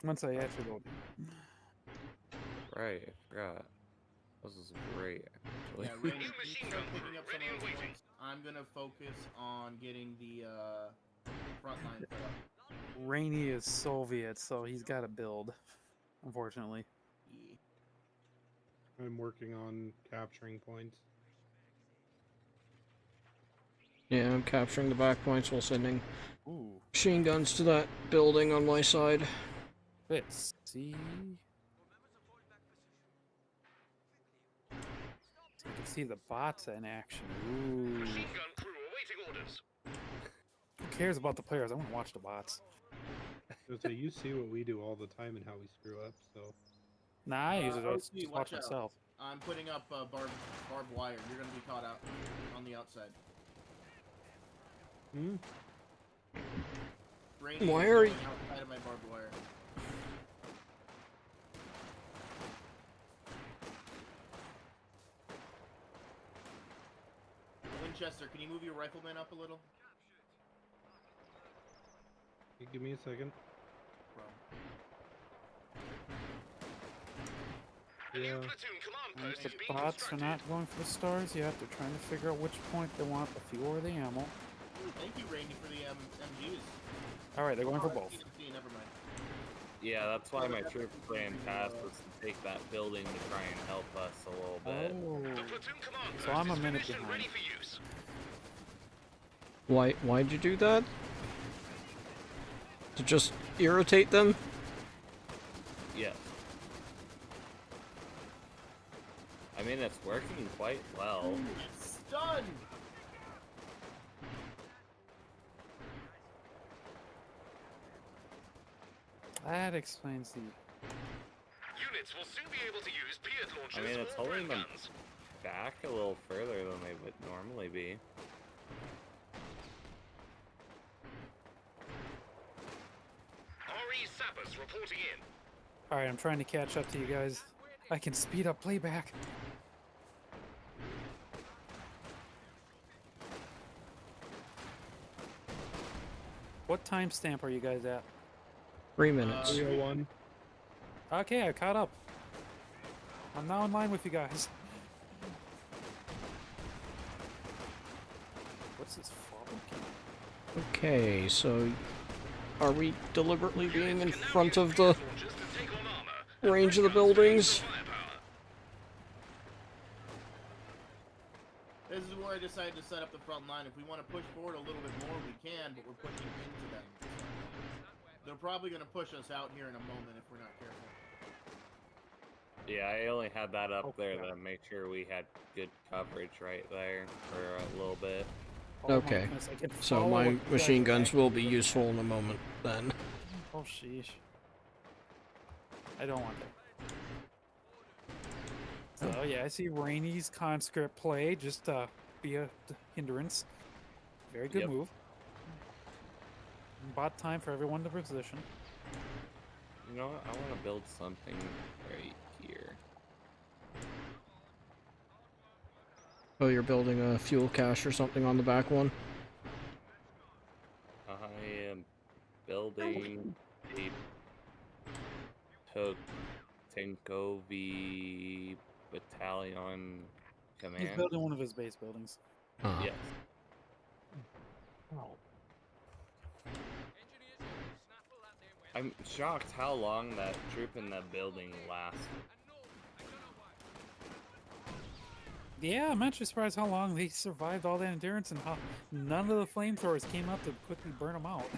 Once I actually go. Right, I forgot. This is great, actually. Yeah, Rainy, you start picking up some of those points. I'm gonna focus on getting the front line put up. Rainy is Soviet, so he's got to build. Unfortunately. Yeah. I'm working on capturing points. Yeah, I'm capturing the back points while sending Ooh. machine guns to that building on my side. Let's see. So you can see the bots in action. Ooh. Machine gun crew awaiting orders. Who cares about the players? I want to watch the bots. So you see what we do all the time and how we screw up. So Nah, I use it OC, to watch watch out. myself. I'm putting up barbed wire. You're gonna be caught out on the outside. Rainy Why is are going you- outside of my barbed wire? Winchester, can you move your rifleman up a little? you give me a second. A new Yeah. platoon command And post the is being bots are constructed. not going for the stars yet. They're trying to figure out which point they want the fuel or the ammo. Ooh, thank you, Rainy, for the MGs. Alright, they're going for Oh, both. CmC, never mind. Yeah, that's why my troops plan past was to take that building to try and help us a little bit. The Oh. platoon command post So I'm a is minute finished and behind. ready for use. Why'd you do that? To just irritate them? Yes. I mean, it's working quite well. It's done! That explains the... Units will soon be able to use Piat launchers I mean, it's or holding them guns. back a little further than they would normally be. RE sappers reporting in. Alright, I'm trying to catch up to you guys. I can speed up playback. What timestamp are you guys at? 3 minutes. 301. Okay, I caught up. I'm now in line with you guys. What's this fall? Okay, so are we deliberately being in Units can now front use of the Piat launchers to take on armor and range of the quick guns to use buildings? the firepower. This is where I decided to set up the front line. If we want to push forward a little bit more, we can, but we're pushing into them. They're probably going to push us out here in a moment if we're not careful. Yeah, I only had that up there Okay. to make sure we had good coverage right there for a little bit. Oh my Okay, goodness, I can so follow my what you guys machine are guns actually will be doing. useful in a moment then. Oh sheesh. I don't want that. So yeah, I see Rainy's conscript play just be a hindrance. Very good Yep. move. Bot time for everyone to position. You know what? I want to build something right here. Oh, you're building a fuel cache or something on the back one? I am building a Tenkovi battalion He's command. building one of his base buildings. Ah. Yes. Oh. Engineers, snaffle that there well. I'm shocked how long that troop in that building lasts. And no, I don't know why. Yeah, I'm actually surprised how long they survived all that endurance and how none of the flamethrowers came up to quickly burn them out.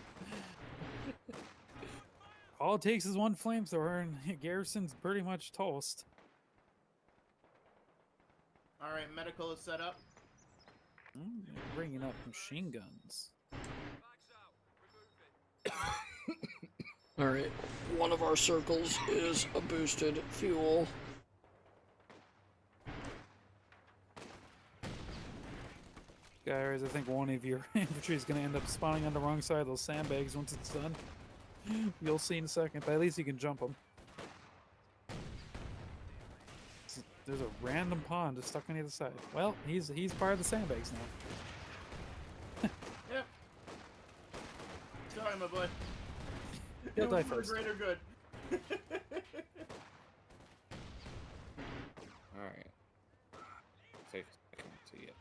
All it takes is one flamethrower and Garrison's pretty much toast. Alright, medical is set up. Bringing up machine guns. Bags out. Remove it. Alright, one of our circles is a boosted fuel. Guys, I think one of your infantry is going to end up spawning on the wrong side of those sandbags once it's done. You'll see in a second, but at least you can jump them. There's a random pond just stuck on the other side. Well, he's part of the sandbags now. Yep. Sorry, my boy. He'll die For the first. greater good. Alright. Take a second to get.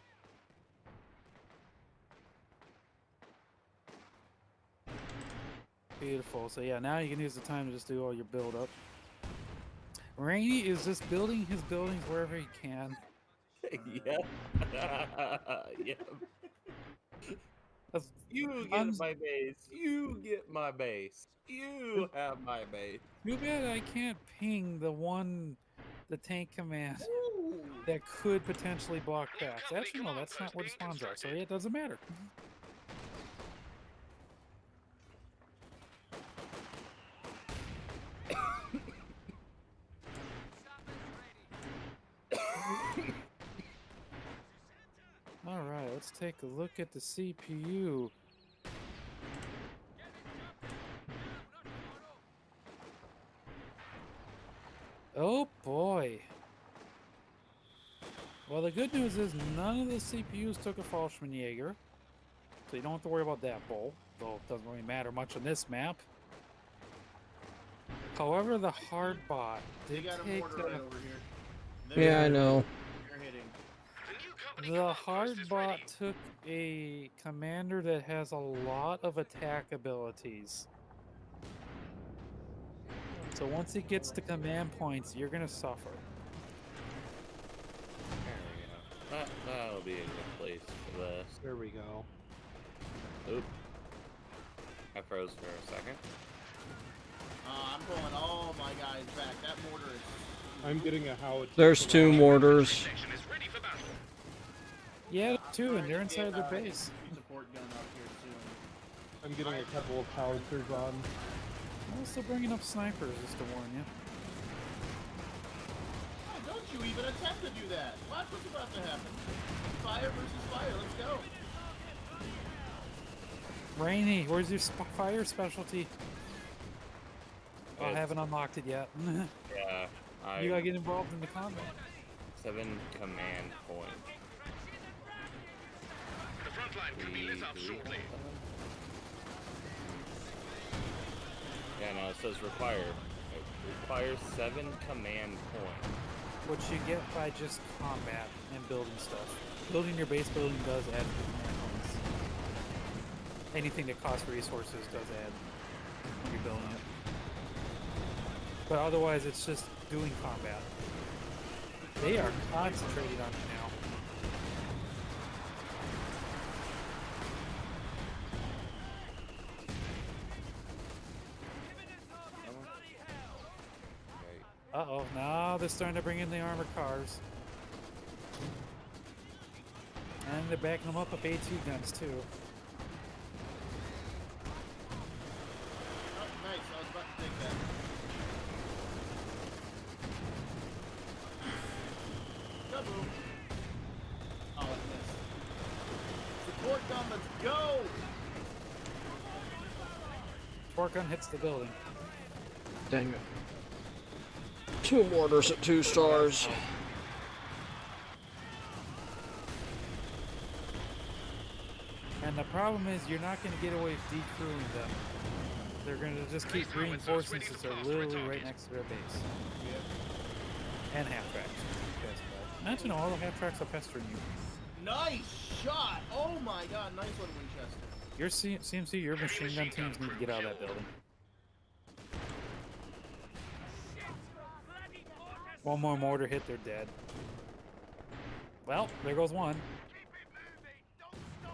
Beautiful. So yeah, now you can use the time to just do all your build up. Rainy is just building his buildings wherever he can. Yep. Yep. That's You get my base. You get my base. You have my base. too bad I can't ping the tank command that could potentially block paths. Actually, no, that's not where the spawns are, so yeah, it doesn't matter. Alright, let's take a look at the CPU. Oh boy. Well, the good news is none of the CPUs took a Fallschirmjäger, so you don't have to worry about that bull, though it doesn't really matter much on this map. However, the hard bot They did got a take mortar right over here. Yeah, I know. You're hitting. The new company the command hard post is bot ready. took a commander that has a lot of attack abilities. So once he gets to command points, you're gonna suffer. There we go. That'll be a good place for this. There we go. Oop. I froze for a second. I'm pulling all my guys back. That mortar is. I'm getting a howitzer. There's for two that. mortars. Section is ready for battle. Yeah, two, trying and they're to inside get, their base. Support gun up here soon. I'm getting a couple of howitzers on. I'm also bringing up snipers, just to warn you. Oh, don't you even attempt to do that. Watch what's about to happen. Fire versus fire. Let's go. Rainy, where's your fire specialty? Oh, I haven't unlocked it yet. Yeah. You gotta get involved in the combat. 7 command points. The front line could be lit up shortly. Yeah, no, it says require. It requires 7 command points. What you get by just combat and building stuff. Building your base building does add to command points. Anything that costs resources does add when you're building it. But otherwise, it's just doing combat. They are concentrated on it now. Right. Uh-oh, now they're starting to bring in the armored cars. And they're backing them up with AT guns, too. Oh, nice. I was about to take that. Kaboom. Oh, it missed. Support gun, let's go! Torque gun hits the building. Dang it. 2 mortars at 2 stars. And the problem is, you're not going to get away with decrewing them. They're going to just keep reinforcing since they're literally right next to their base. And half-tracks. Imagine all the half-tracks are pestering you. Nice shot! Oh my god, nice one, Winchester. Your CMC, your machine gun teams need to get out of that building. One more mortar hit, they're dead. Well, there goes one.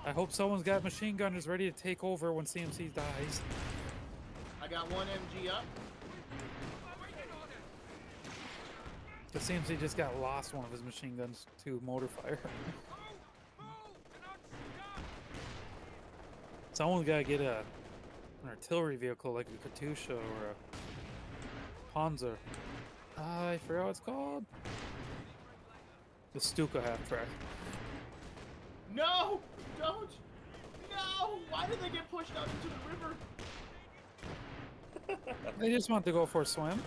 I hope someone's got machine gunners ready to take over when CmC's dies. I got one MG up. The CmC just got lost one of his machine guns to mortar fire. Someone's got to get an artillery vehicle like a Katusha or a Panzer. I forgot what it's called. The Stuka half-track. No! Don't! No! Why did they get pushed out into the river? They just want to go for a swim.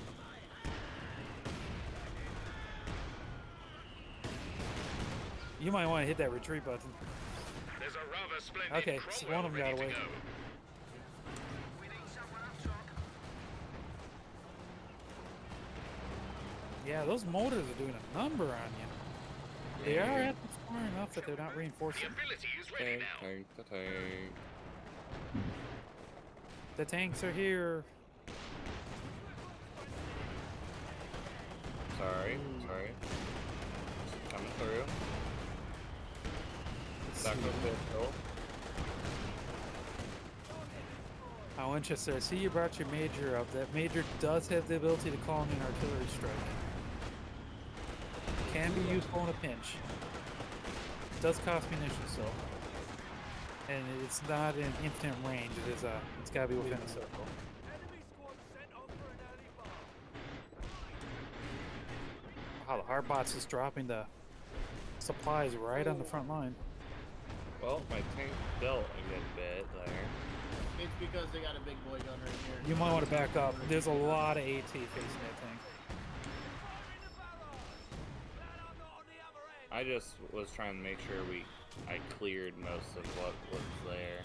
You might want to hit that retreat button. There's a rather splendid Okay, so one of them got ready to away. go. We need someone up top. Yeah, those mortars are doing a number on you. They are at the far enough that they're not The reinforcing. ability is ready Tank, now. tank, the tank. The tanks are here. Sorry. Coming through. Back up pistol. How interesting. I see you brought your major up. That major does have the ability to call in an artillery strike. Can be useful in a pinch. Does cost munitions though. And it's not in infinite range. It is it's gotta be within a circle. Wow, the hardbot's just dropping the supplies right on the front line. Well, my tank built a good bit there. It's because they got a big boy gun right here. You might want to back up. There's a lot of AT facing that tank. I just was trying to make sure I cleared most of what was there.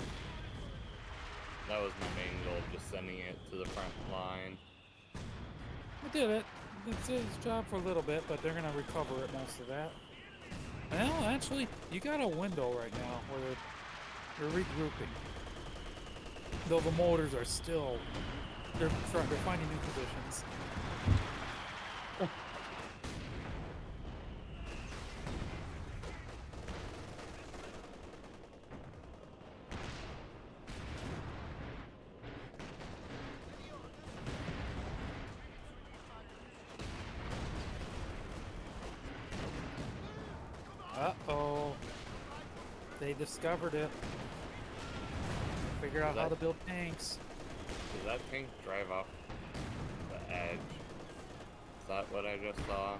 That was my main goal, just sending it to the front line. I did it. It's his job for a little bit, but they're gonna recover it most of that. Well, actually, you got a window right now where they're regrouping. Though the motors are still, they're finding new positions. Uh-oh. They discovered it. Figured out how to build tanks. Did that tank drive off the edge? Is that what I just saw?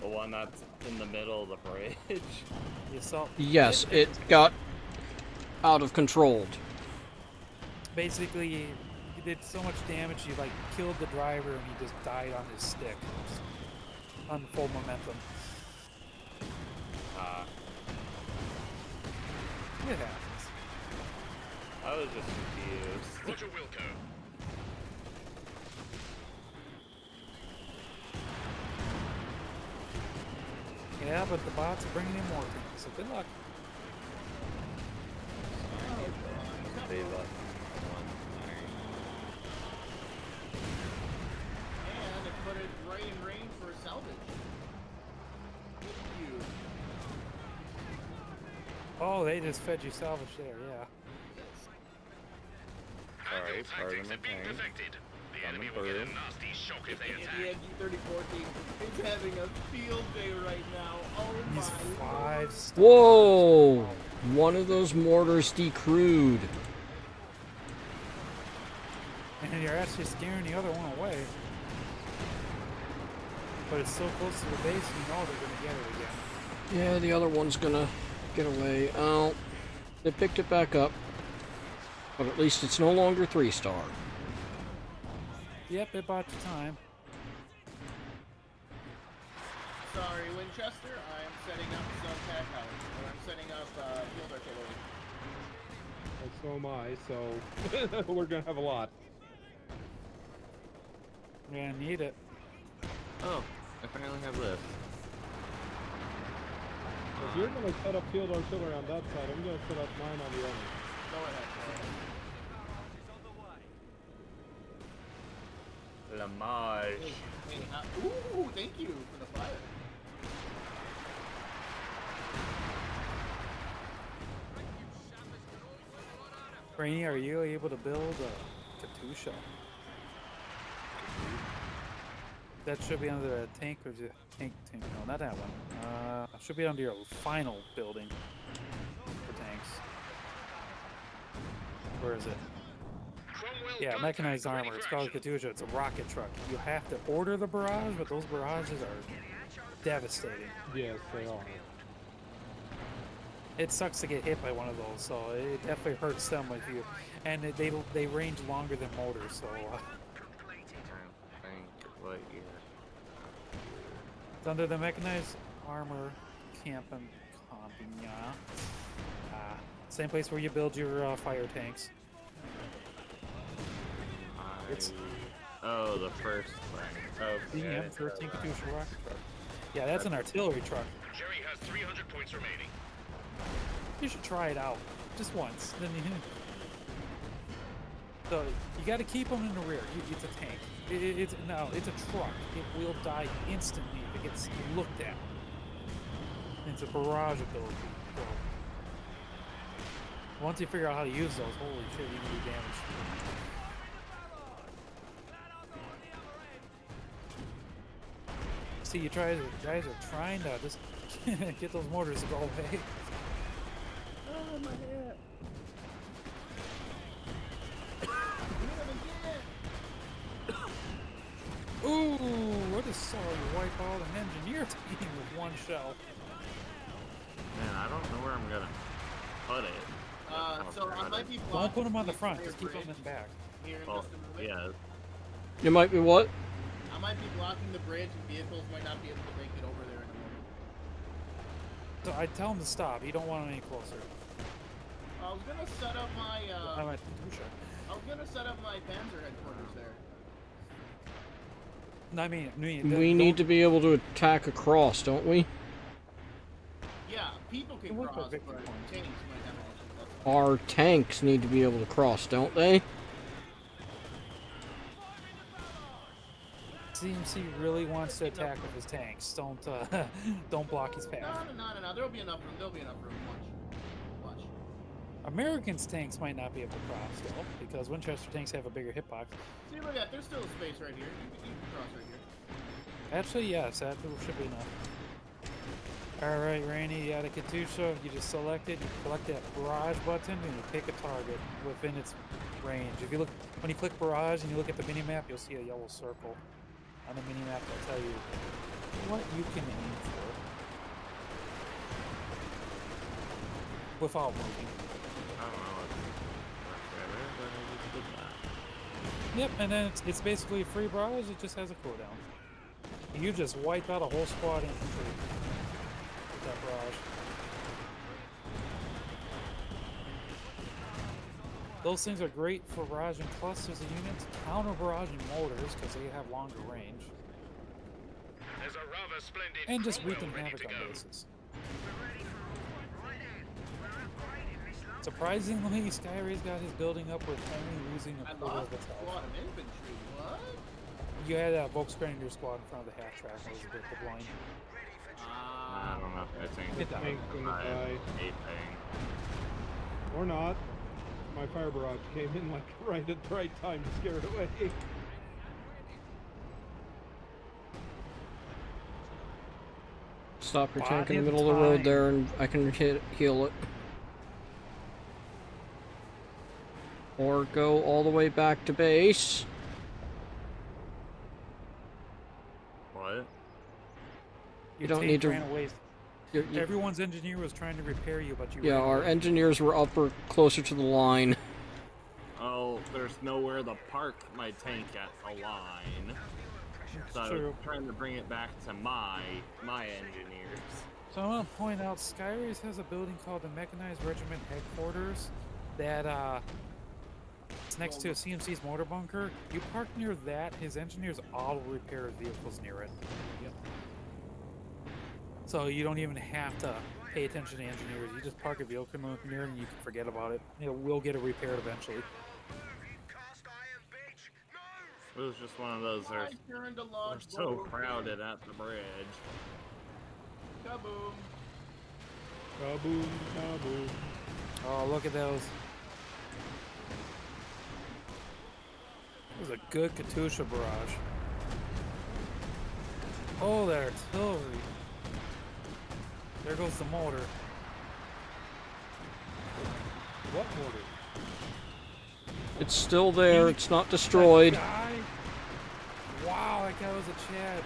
The one that's in the middle of the bridge? The assault. Yes, it got out of control. Basically, he did so much damage, he like killed the driver and he just died on his stick. Just on full momentum. It happens. I was just confused. Roger Wilco. Yeah, but the bots are bringing in more things, so good luck. They left one. And it put it right in range for a salvage. Thank you. Oh, they just fed you salvage there, yeah. Sorry, pardon Tactics the have been tank. perfected. The Coming enemy will get a through. nasty shock if they The attack. MG-34 team is having a field day right now. Oh These my 5 stars. Whoa! One of those mortars decrewed. And you're actually scaring the other one away. But it's so close to the base, you know they're gonna get it again. Yeah, the other one's gonna get away. Oh, they picked it back up. But at least it's no longer 3-star. Yep, it bought you time. Sorry, Winchester. I am setting up some tag house. Or I'm setting up field artillery. Well, so am I, so we're gonna have a lot. We're gonna need it. Oh, I finally have this. If you're gonna set up field artillery on that side, I'm gonna set up mine on the other. Go ahead. Lamage. Hey, ooh, thank you for the fire. Rainy, are you able to build a Katusha? That should be under the tank or the tank. No, not that one. Should be under your final building for tanks. Where is it? Cromwell Yeah, gun mechanized tank ready armor. It's for called action. Katusha. It's a rocket truck. You have to order the barrage, but those barrages are devastating. Yes, they are. It sucks to get hit by one of those, so it definitely hurts them if you. And they range longer than motors, so I think what year? it's under the mechanized armor camp and combina. Same place where you build your fire tanks. It's- Oh, the first thing. The Okay. M13 Katusha rocket truck. Yeah, that's an artillery truck. Jerry has 300 points remaining. You should try it out just once. Then you. So you got to keep them in the rear. It's a tank. It's a truck. It will die instantly if it gets looked at. It's a barrage ability. So once you figure out how to use those, holy shit, you can do damage. See, you guys are trying to just get those mortars to go away. Oh, my head. Ooh, I just saw you wipe out an engineer team with one shell. Man, I don't know where I'm gonna put it. So I might be blocking. Don't put them on the the front, entire just keep them bridge in the back. Here in Well, just a moment. yeah. You might be what? I might be blocking the bridge, and vehicles might not be able to make it over there in a moment. So I tell them to stop. You don't want them any closer. I was gonna set up my. I'm at Katusha. I was gonna set up my Panzer headquarters there. No, I mean, We need to be able to attack across, don't we? Yeah, people can It worked cross, with but Victor points. tanks might have an issue. That's all. Our tanks need to be able to cross, don't they? CmC really wants to attack with his tanks. Don't block his path. No. There'll be enough room. There'll be enough room. Watch. Americans' tanks might not be able to cross though, because Winchester tanks have a bigger hitbox. See, look at that. There's still a space right here. You can cross right here. Actually, yes, that should be enough. Alright, Rainy, you got a Katusha, you just select it, you select that barrage button, and you pick a target within its range. If you look, when you click barrage and you look at the mini-map, you'll see a yellow circle. On the mini-map, that'll tell you what you can aim for. Without moving. I don't know what's but I just did that. Yep, and then it's basically a free barrage, it just has a cooldown. You just wiped out a whole squad infantry with that barrage. Those things are great for barraging clusters of units, counter barraging motors because they have longer range, There's a rather splendid and just Cromwell wreaking ready havoc to on go. bases. We're ready for all right then. We're upgrading this lump. Surprisingly, Skyray's got his building up with only losing I a quarter lost of its a health. lot of infantry. What? You had a Volkswagen squad in front of the half track that was a bit blind. Ready for I don't know. I think Get down. Tank's gonna I have die. 8 thing. Or not. My fire barrage came in like right at the right time to scare it away. Stop your tank Body in the of middle of the road time. there and I can heal it. Or go all the way back to base. What? Your don't tank need to- ran away. Everyone's engineer was trying to repair you, but you Yeah, ran our away. engineers were closer to the line. just nowhere to park my tank at a line. So I was True. trying to bring it back to my engineers. So I want to point out, Skyrace has a building called the Mechanized Regiment Headquarters that it's next to a CmC's motor bunker. You park near that, his engineers auto repair vehicles near it. Yep. So you don't even have to pay attention to engineers. You just park a vehicle near it and you can forget about it. It will get it repaired eventually. Move, you cast iron bitch! Move! It was just one of those. My turn to We're launch so board. crowded at the bridge. Kaboom! Kaboom, kaboom. Oh, look at those. That was a good Katusha barrage. Oh, that artillery. There goes the motor. What mortar? It's still there. It's not destroyed. That guy? Wow, that guy was a Chad.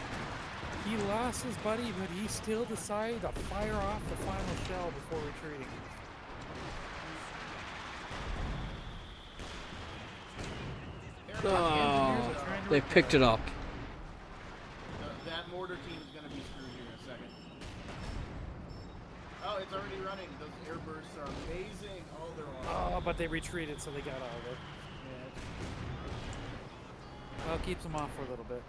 He lost his buddy, but he still decided to fire off the final shell before retreating. They picked it up. That mortar team is going to be screwed here in a second. Oh, it's already running. Those airbursts are amazing. Oh, they're awesome. Oh, but they retreated, so they got out of it. Yeah. Well, keeps them off for a little bit.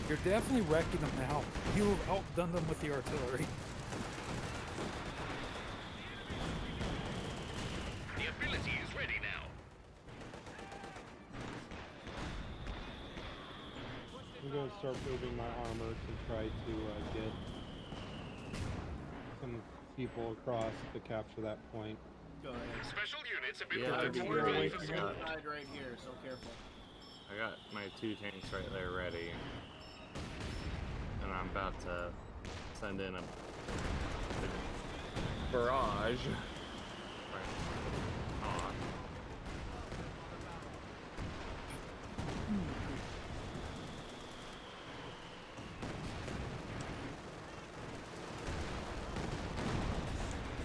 You're definitely wrecking them now. You've outdone them with the artillery. The ability is ready now. I'm going to start moving my armor to try to get some people across to capture that point. Go ahead. Special units have been Yeah, promoted to I'd your be relief great. facility. Side right here, so careful. I got my 2 tanks right there ready. And I'm about to send in a barrage. Oh.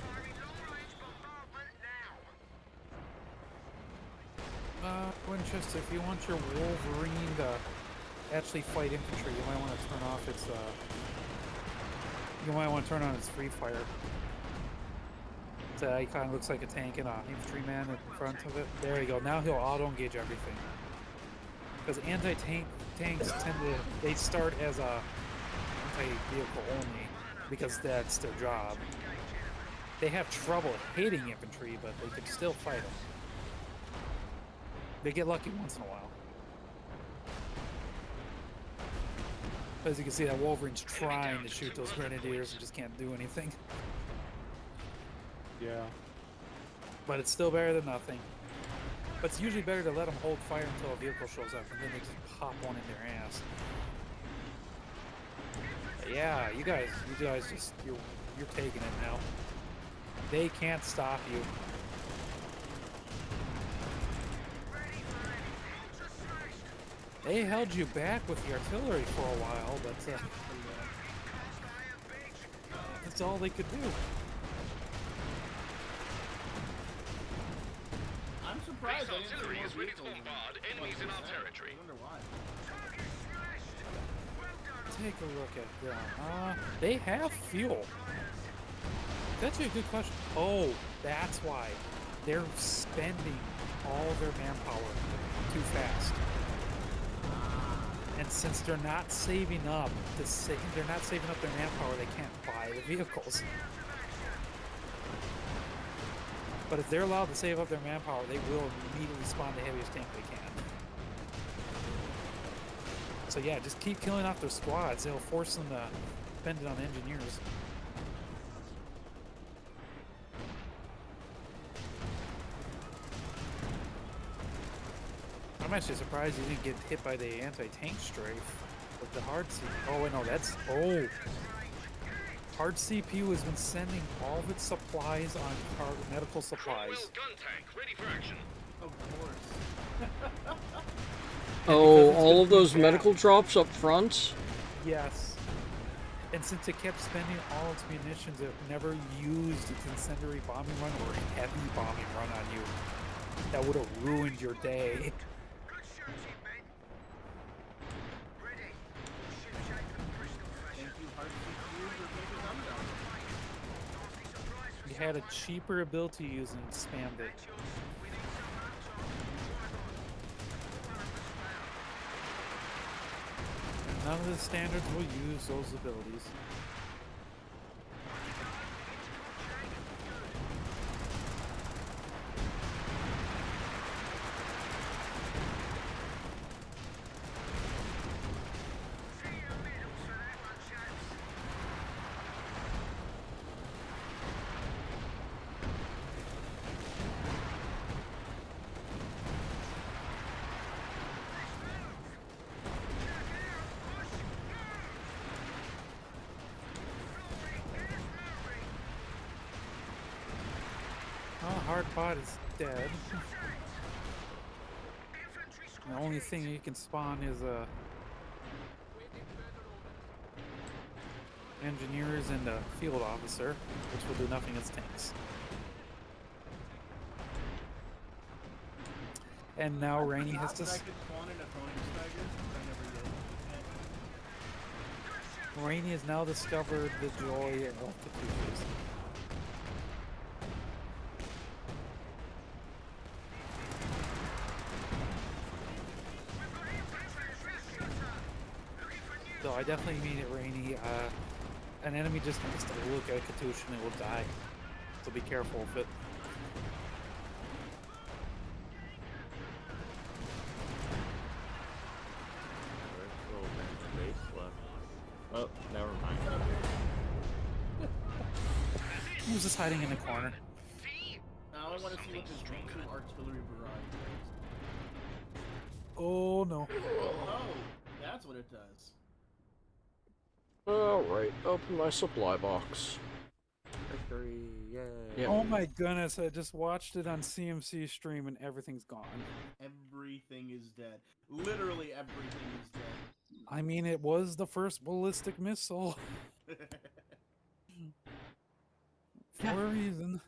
Firing long-range bombardment now! Winchester, if you want your Wolverine to actually fight infantry, you might want to turn off its, you might want to turn on its free fire. Its icon looks like a tank and an infantryman in front of it. There you go. Now he'll auto-engage everything. Because anti-tank tanks tend to, they start as a anti-vehicle only, because that's their job. They have trouble hitting infantry, but they can still fight them. They get lucky once in a while. As you can see, that Wolverine's trying to shoot those grenadiers and just can't do anything. Yeah. But it's still better than nothing. But it's usually better to let them hold fire until a vehicle shows up, and then they just pop one in their ass. But yeah, you guys just you're taking it now. They can't stop you. They held you back with the artillery for a while, but that's all they could do. I'm surprised Base I didn't see artillery more is ready to vehicles. bombard enemies in our territory. I wonder why. Take a look at them. They have fuel. That's a good question. Oh, that's why. They're spending all their manpower too fast. And since they're not saving up they're not saving up their manpower, they can't buy the vehicles. But if they're allowed to save up their manpower, they will immediately spawn the heaviest tank they can. So yeah, just keep killing off their squads. They'll force them to spend it on engineers. I'm actually surprised you didn't get hit by the anti-tank strafe with the hard CPU. Oh wait, no, that's hard CPU has been sending all of its supplies on medical supplies. Cromwell gun tank ready for action. Of course. Oh, it's all been of those bad. medical drops up front? Yes. And since it kept spending all its munitions, it never used its incendiary bombing run or heavy bombing run on you. That would have ruined your day. Good shooting, men. Ready. Ship shape and crystal Thank pressure. you, Hard CPU, for making them down. Don't be surprised for You some had a time. cheaper ability use and spammed it. That's yours. We need some laptop. Drive on. None of the standards will use those abilities. See you middles for that one, chaps. Well, hard bot is dead. The only thing you can spawn is engineers and a field officer, which will do nothing as tanks. And now Rainy has to. I could spawn in a Phoenix Tiger. I never did. Rainy has now discovered the joy of the creatures. So I definitely mean it, Rainy. An enemy just needs to look at Katusha and it will die. So be careful with it. Oh, never mind. He was just hiding in the corner. Now I want to see what this B2 artillery barrage does. Oh no. Oh, that's what it does. Alright, open my supply box. Victory, yay. Yeah. Oh my goodness, I just watched it on CmC's stream and everything's gone. Everything is dead. Literally everything is dead. I mean, it was the first ballistic missile for a reason.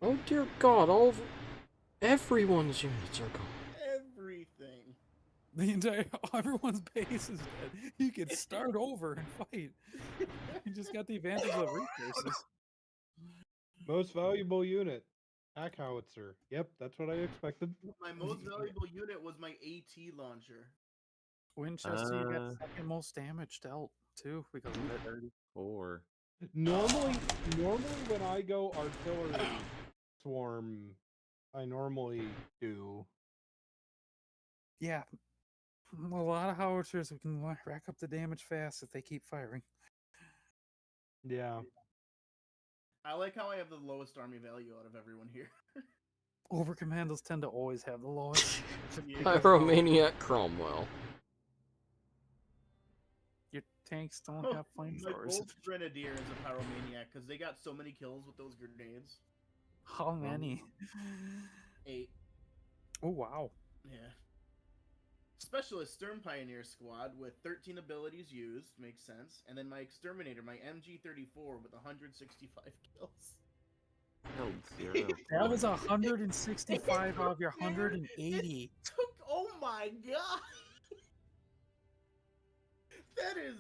Oh dear god, everyone's units are gone. Everything. The entire everyone's base is dead. You could start over and fight. You just got the advantage of resources. Most valuable unit. Hack howitzer. Yep, that's what I expected. My most valuable unit was my AT launcher. Winchester, you got second most damage dealt too because of that. 34. Normally when I go artillery swarm, I normally do. Yeah, a lot of howitzers we can rack up the damage fast if they keep firing. Yeah. I like how I have the lowest army value out of everyone here. Over commandos tend to always have the lowest. Yeah. Pyromaniac Cromwell. Your tanks don't have My flamethrowers. gold grenadier is a pyromaniac because they got so many kills with those grenades. How many? 8. Oh wow. Yeah. Specialist Stern Pioneer Squad with 13 abilities used, makes sense. And then my Exterminator, my MG34 with 165 kills. Killed 0. That was 165 out of your 180. Oh my god! That is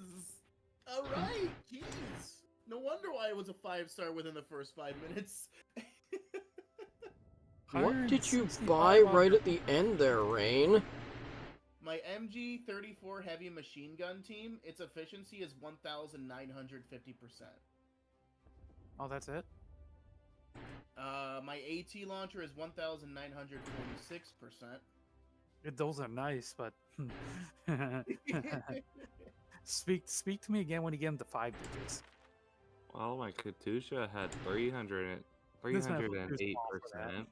alright, jeez. No wonder why it was a 5-star within the first 5 minutes. What did you 165 buy out of right your- at the end there, Rain? My MG34 heavy machine gun team, its efficiency is 1,950%. Oh, that's it? My AT launcher is 1,946%. Those are nice, but speak to me again when you get into 5 digits. Well, my Katusha had 308%. This map looks small for that.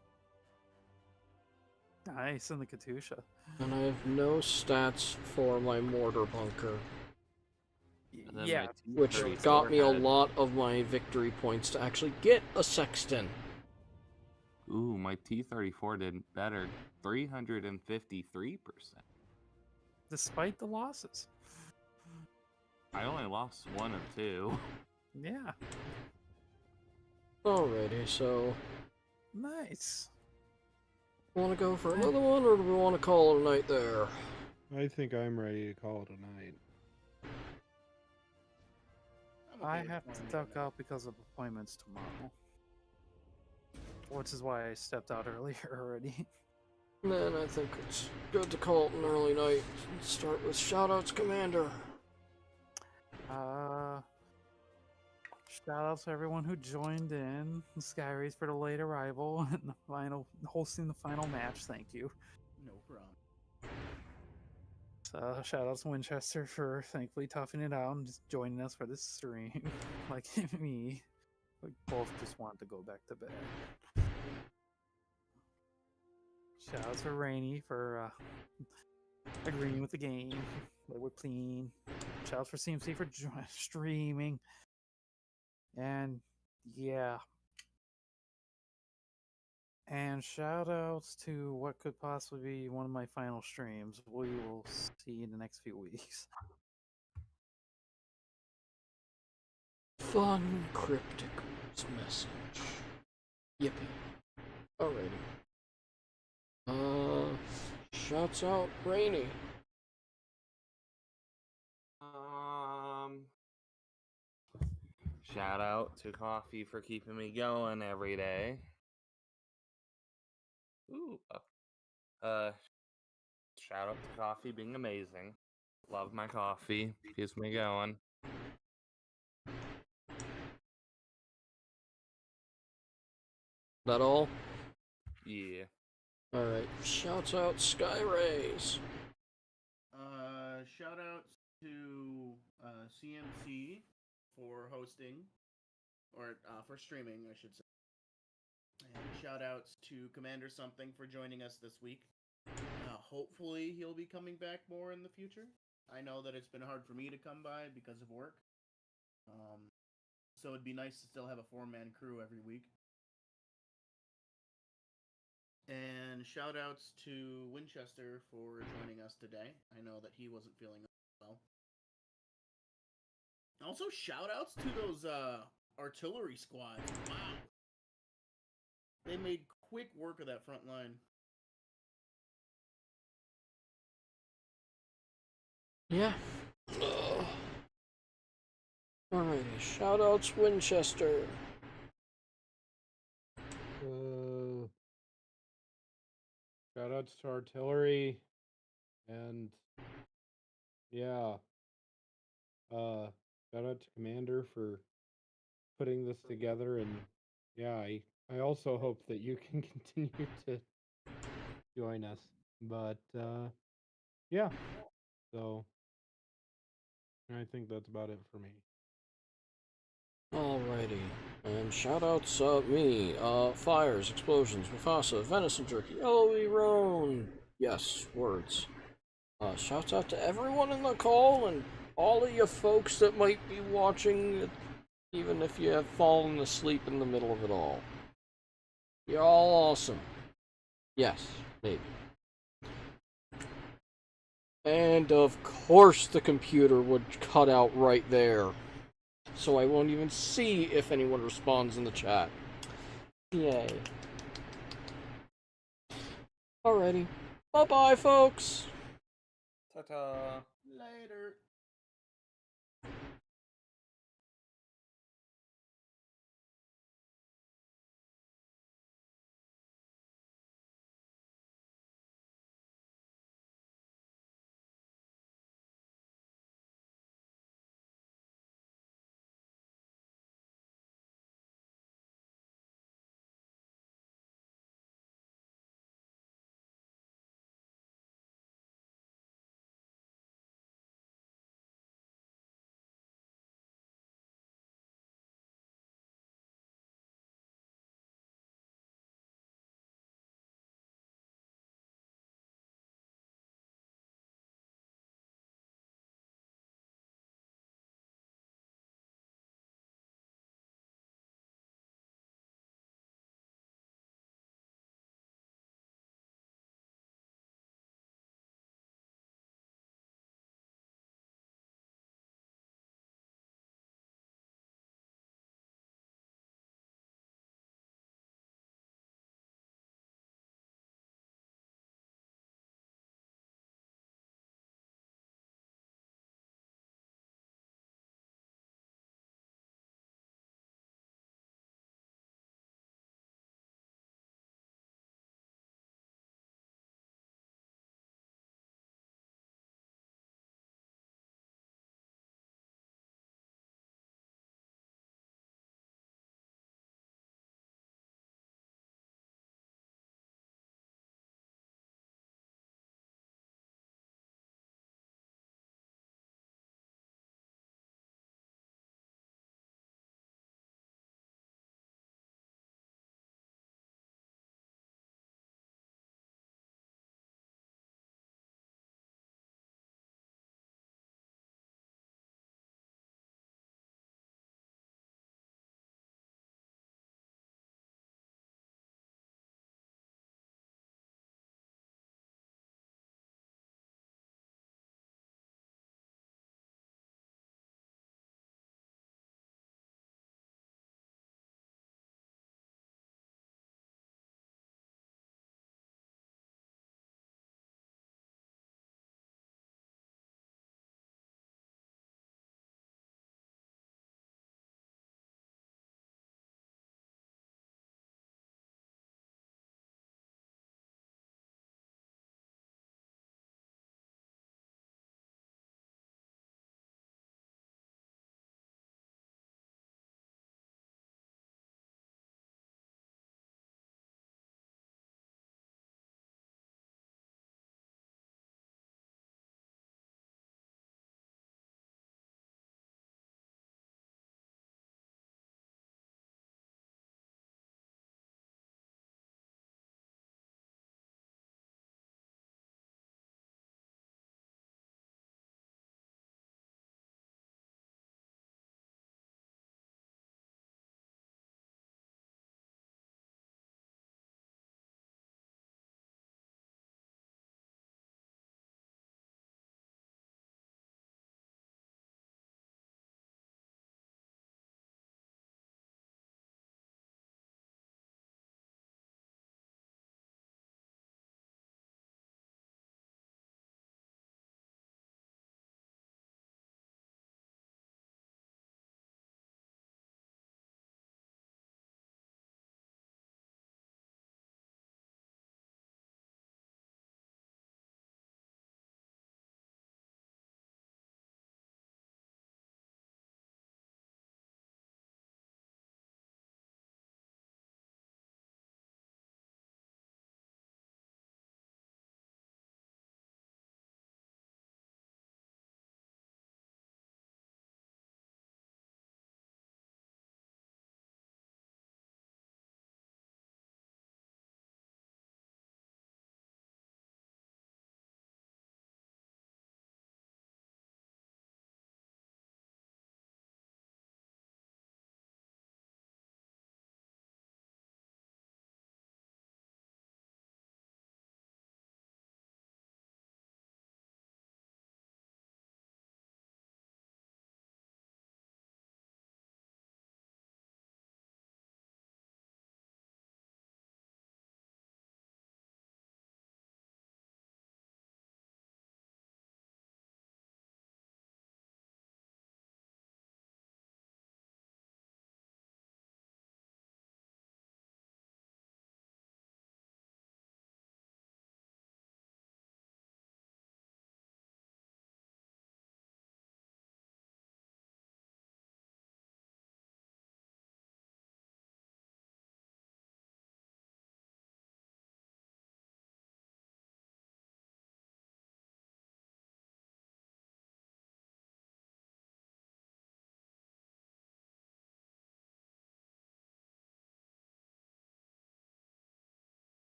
Nice in the Katusha. And I have no stats for my mortar bunker, And then Yeah, my which T-34 got me a had- lot of my victory points to actually get a sexton. Ooh, my T-34 did better. 353%. despite the losses. I only lost 1 of 2. Yeah, Alrighty, so nice. want to go for another one, or do we want to call it a night there? I think I'm ready to call it a night. I'm okay I with have to calling it a duck night. out because of appointments tomorrow. Which is why I stepped out earlier already. Then I think it's good to call it an early night. Start with shoutouts, Commander. Shout out to everyone who joined in. Sky Race for the late arrival and the final hosting the final match. Thank you. No problem. Shout out to Winchester for thankfully toughing it out and just joining us for this stream. Like me. We both just wanted to go back to bed. Shout out to Rainy for agreeing with the game. We're clean. Shout out for CmC for streaming. And yeah. And shout outs to what could possibly be one of my final streams. We will see in the next few weeks. Fun cryptic message. Yippee. Alrighty. Shouts out Rainy. Shout out to coffee for keeping me going every day. Ooh. Shout out to coffee being amazing. Love my coffee. Keeps me going. That all? Yeah. Alright. Shouts out Sky Rays. Shout outs to CmC for hosting, or for streaming, I should say. And shout outs to Commander Something for joining us this week. Hopefully he'll be coming back more in the future. I know that it's been hard for me to come by because of work. So it'd be nice to still have a 4-man crew every week. And shout outs to Winchester for joining us today. I know that he wasn't feeling well. Also, shout outs to those artillery squads. Wow. They made quick work of that front line. Yeah. Alrighty. Shoutouts Winchester. Shoutouts to artillery, and yeah, shout out to Commander for putting this together, and yeah, I also hope that you can continue to join us. But yeah, so I think that's about it for me. Alrighty. And shoutouts me, Fires, Explosions, Mufasa, Venison Jerky, Eloise Roan. Yes, words. Shouts out to everyone in the call and all of you folks that might be watching, even if you have fallen asleep in the middle of it all. You're all awesome. Yes, maybe. And of course the computer would cut out right there. So I won't even see if anyone responds in the chat. Yay. Alrighty. Bye-bye, folks! Ta-ta! Later.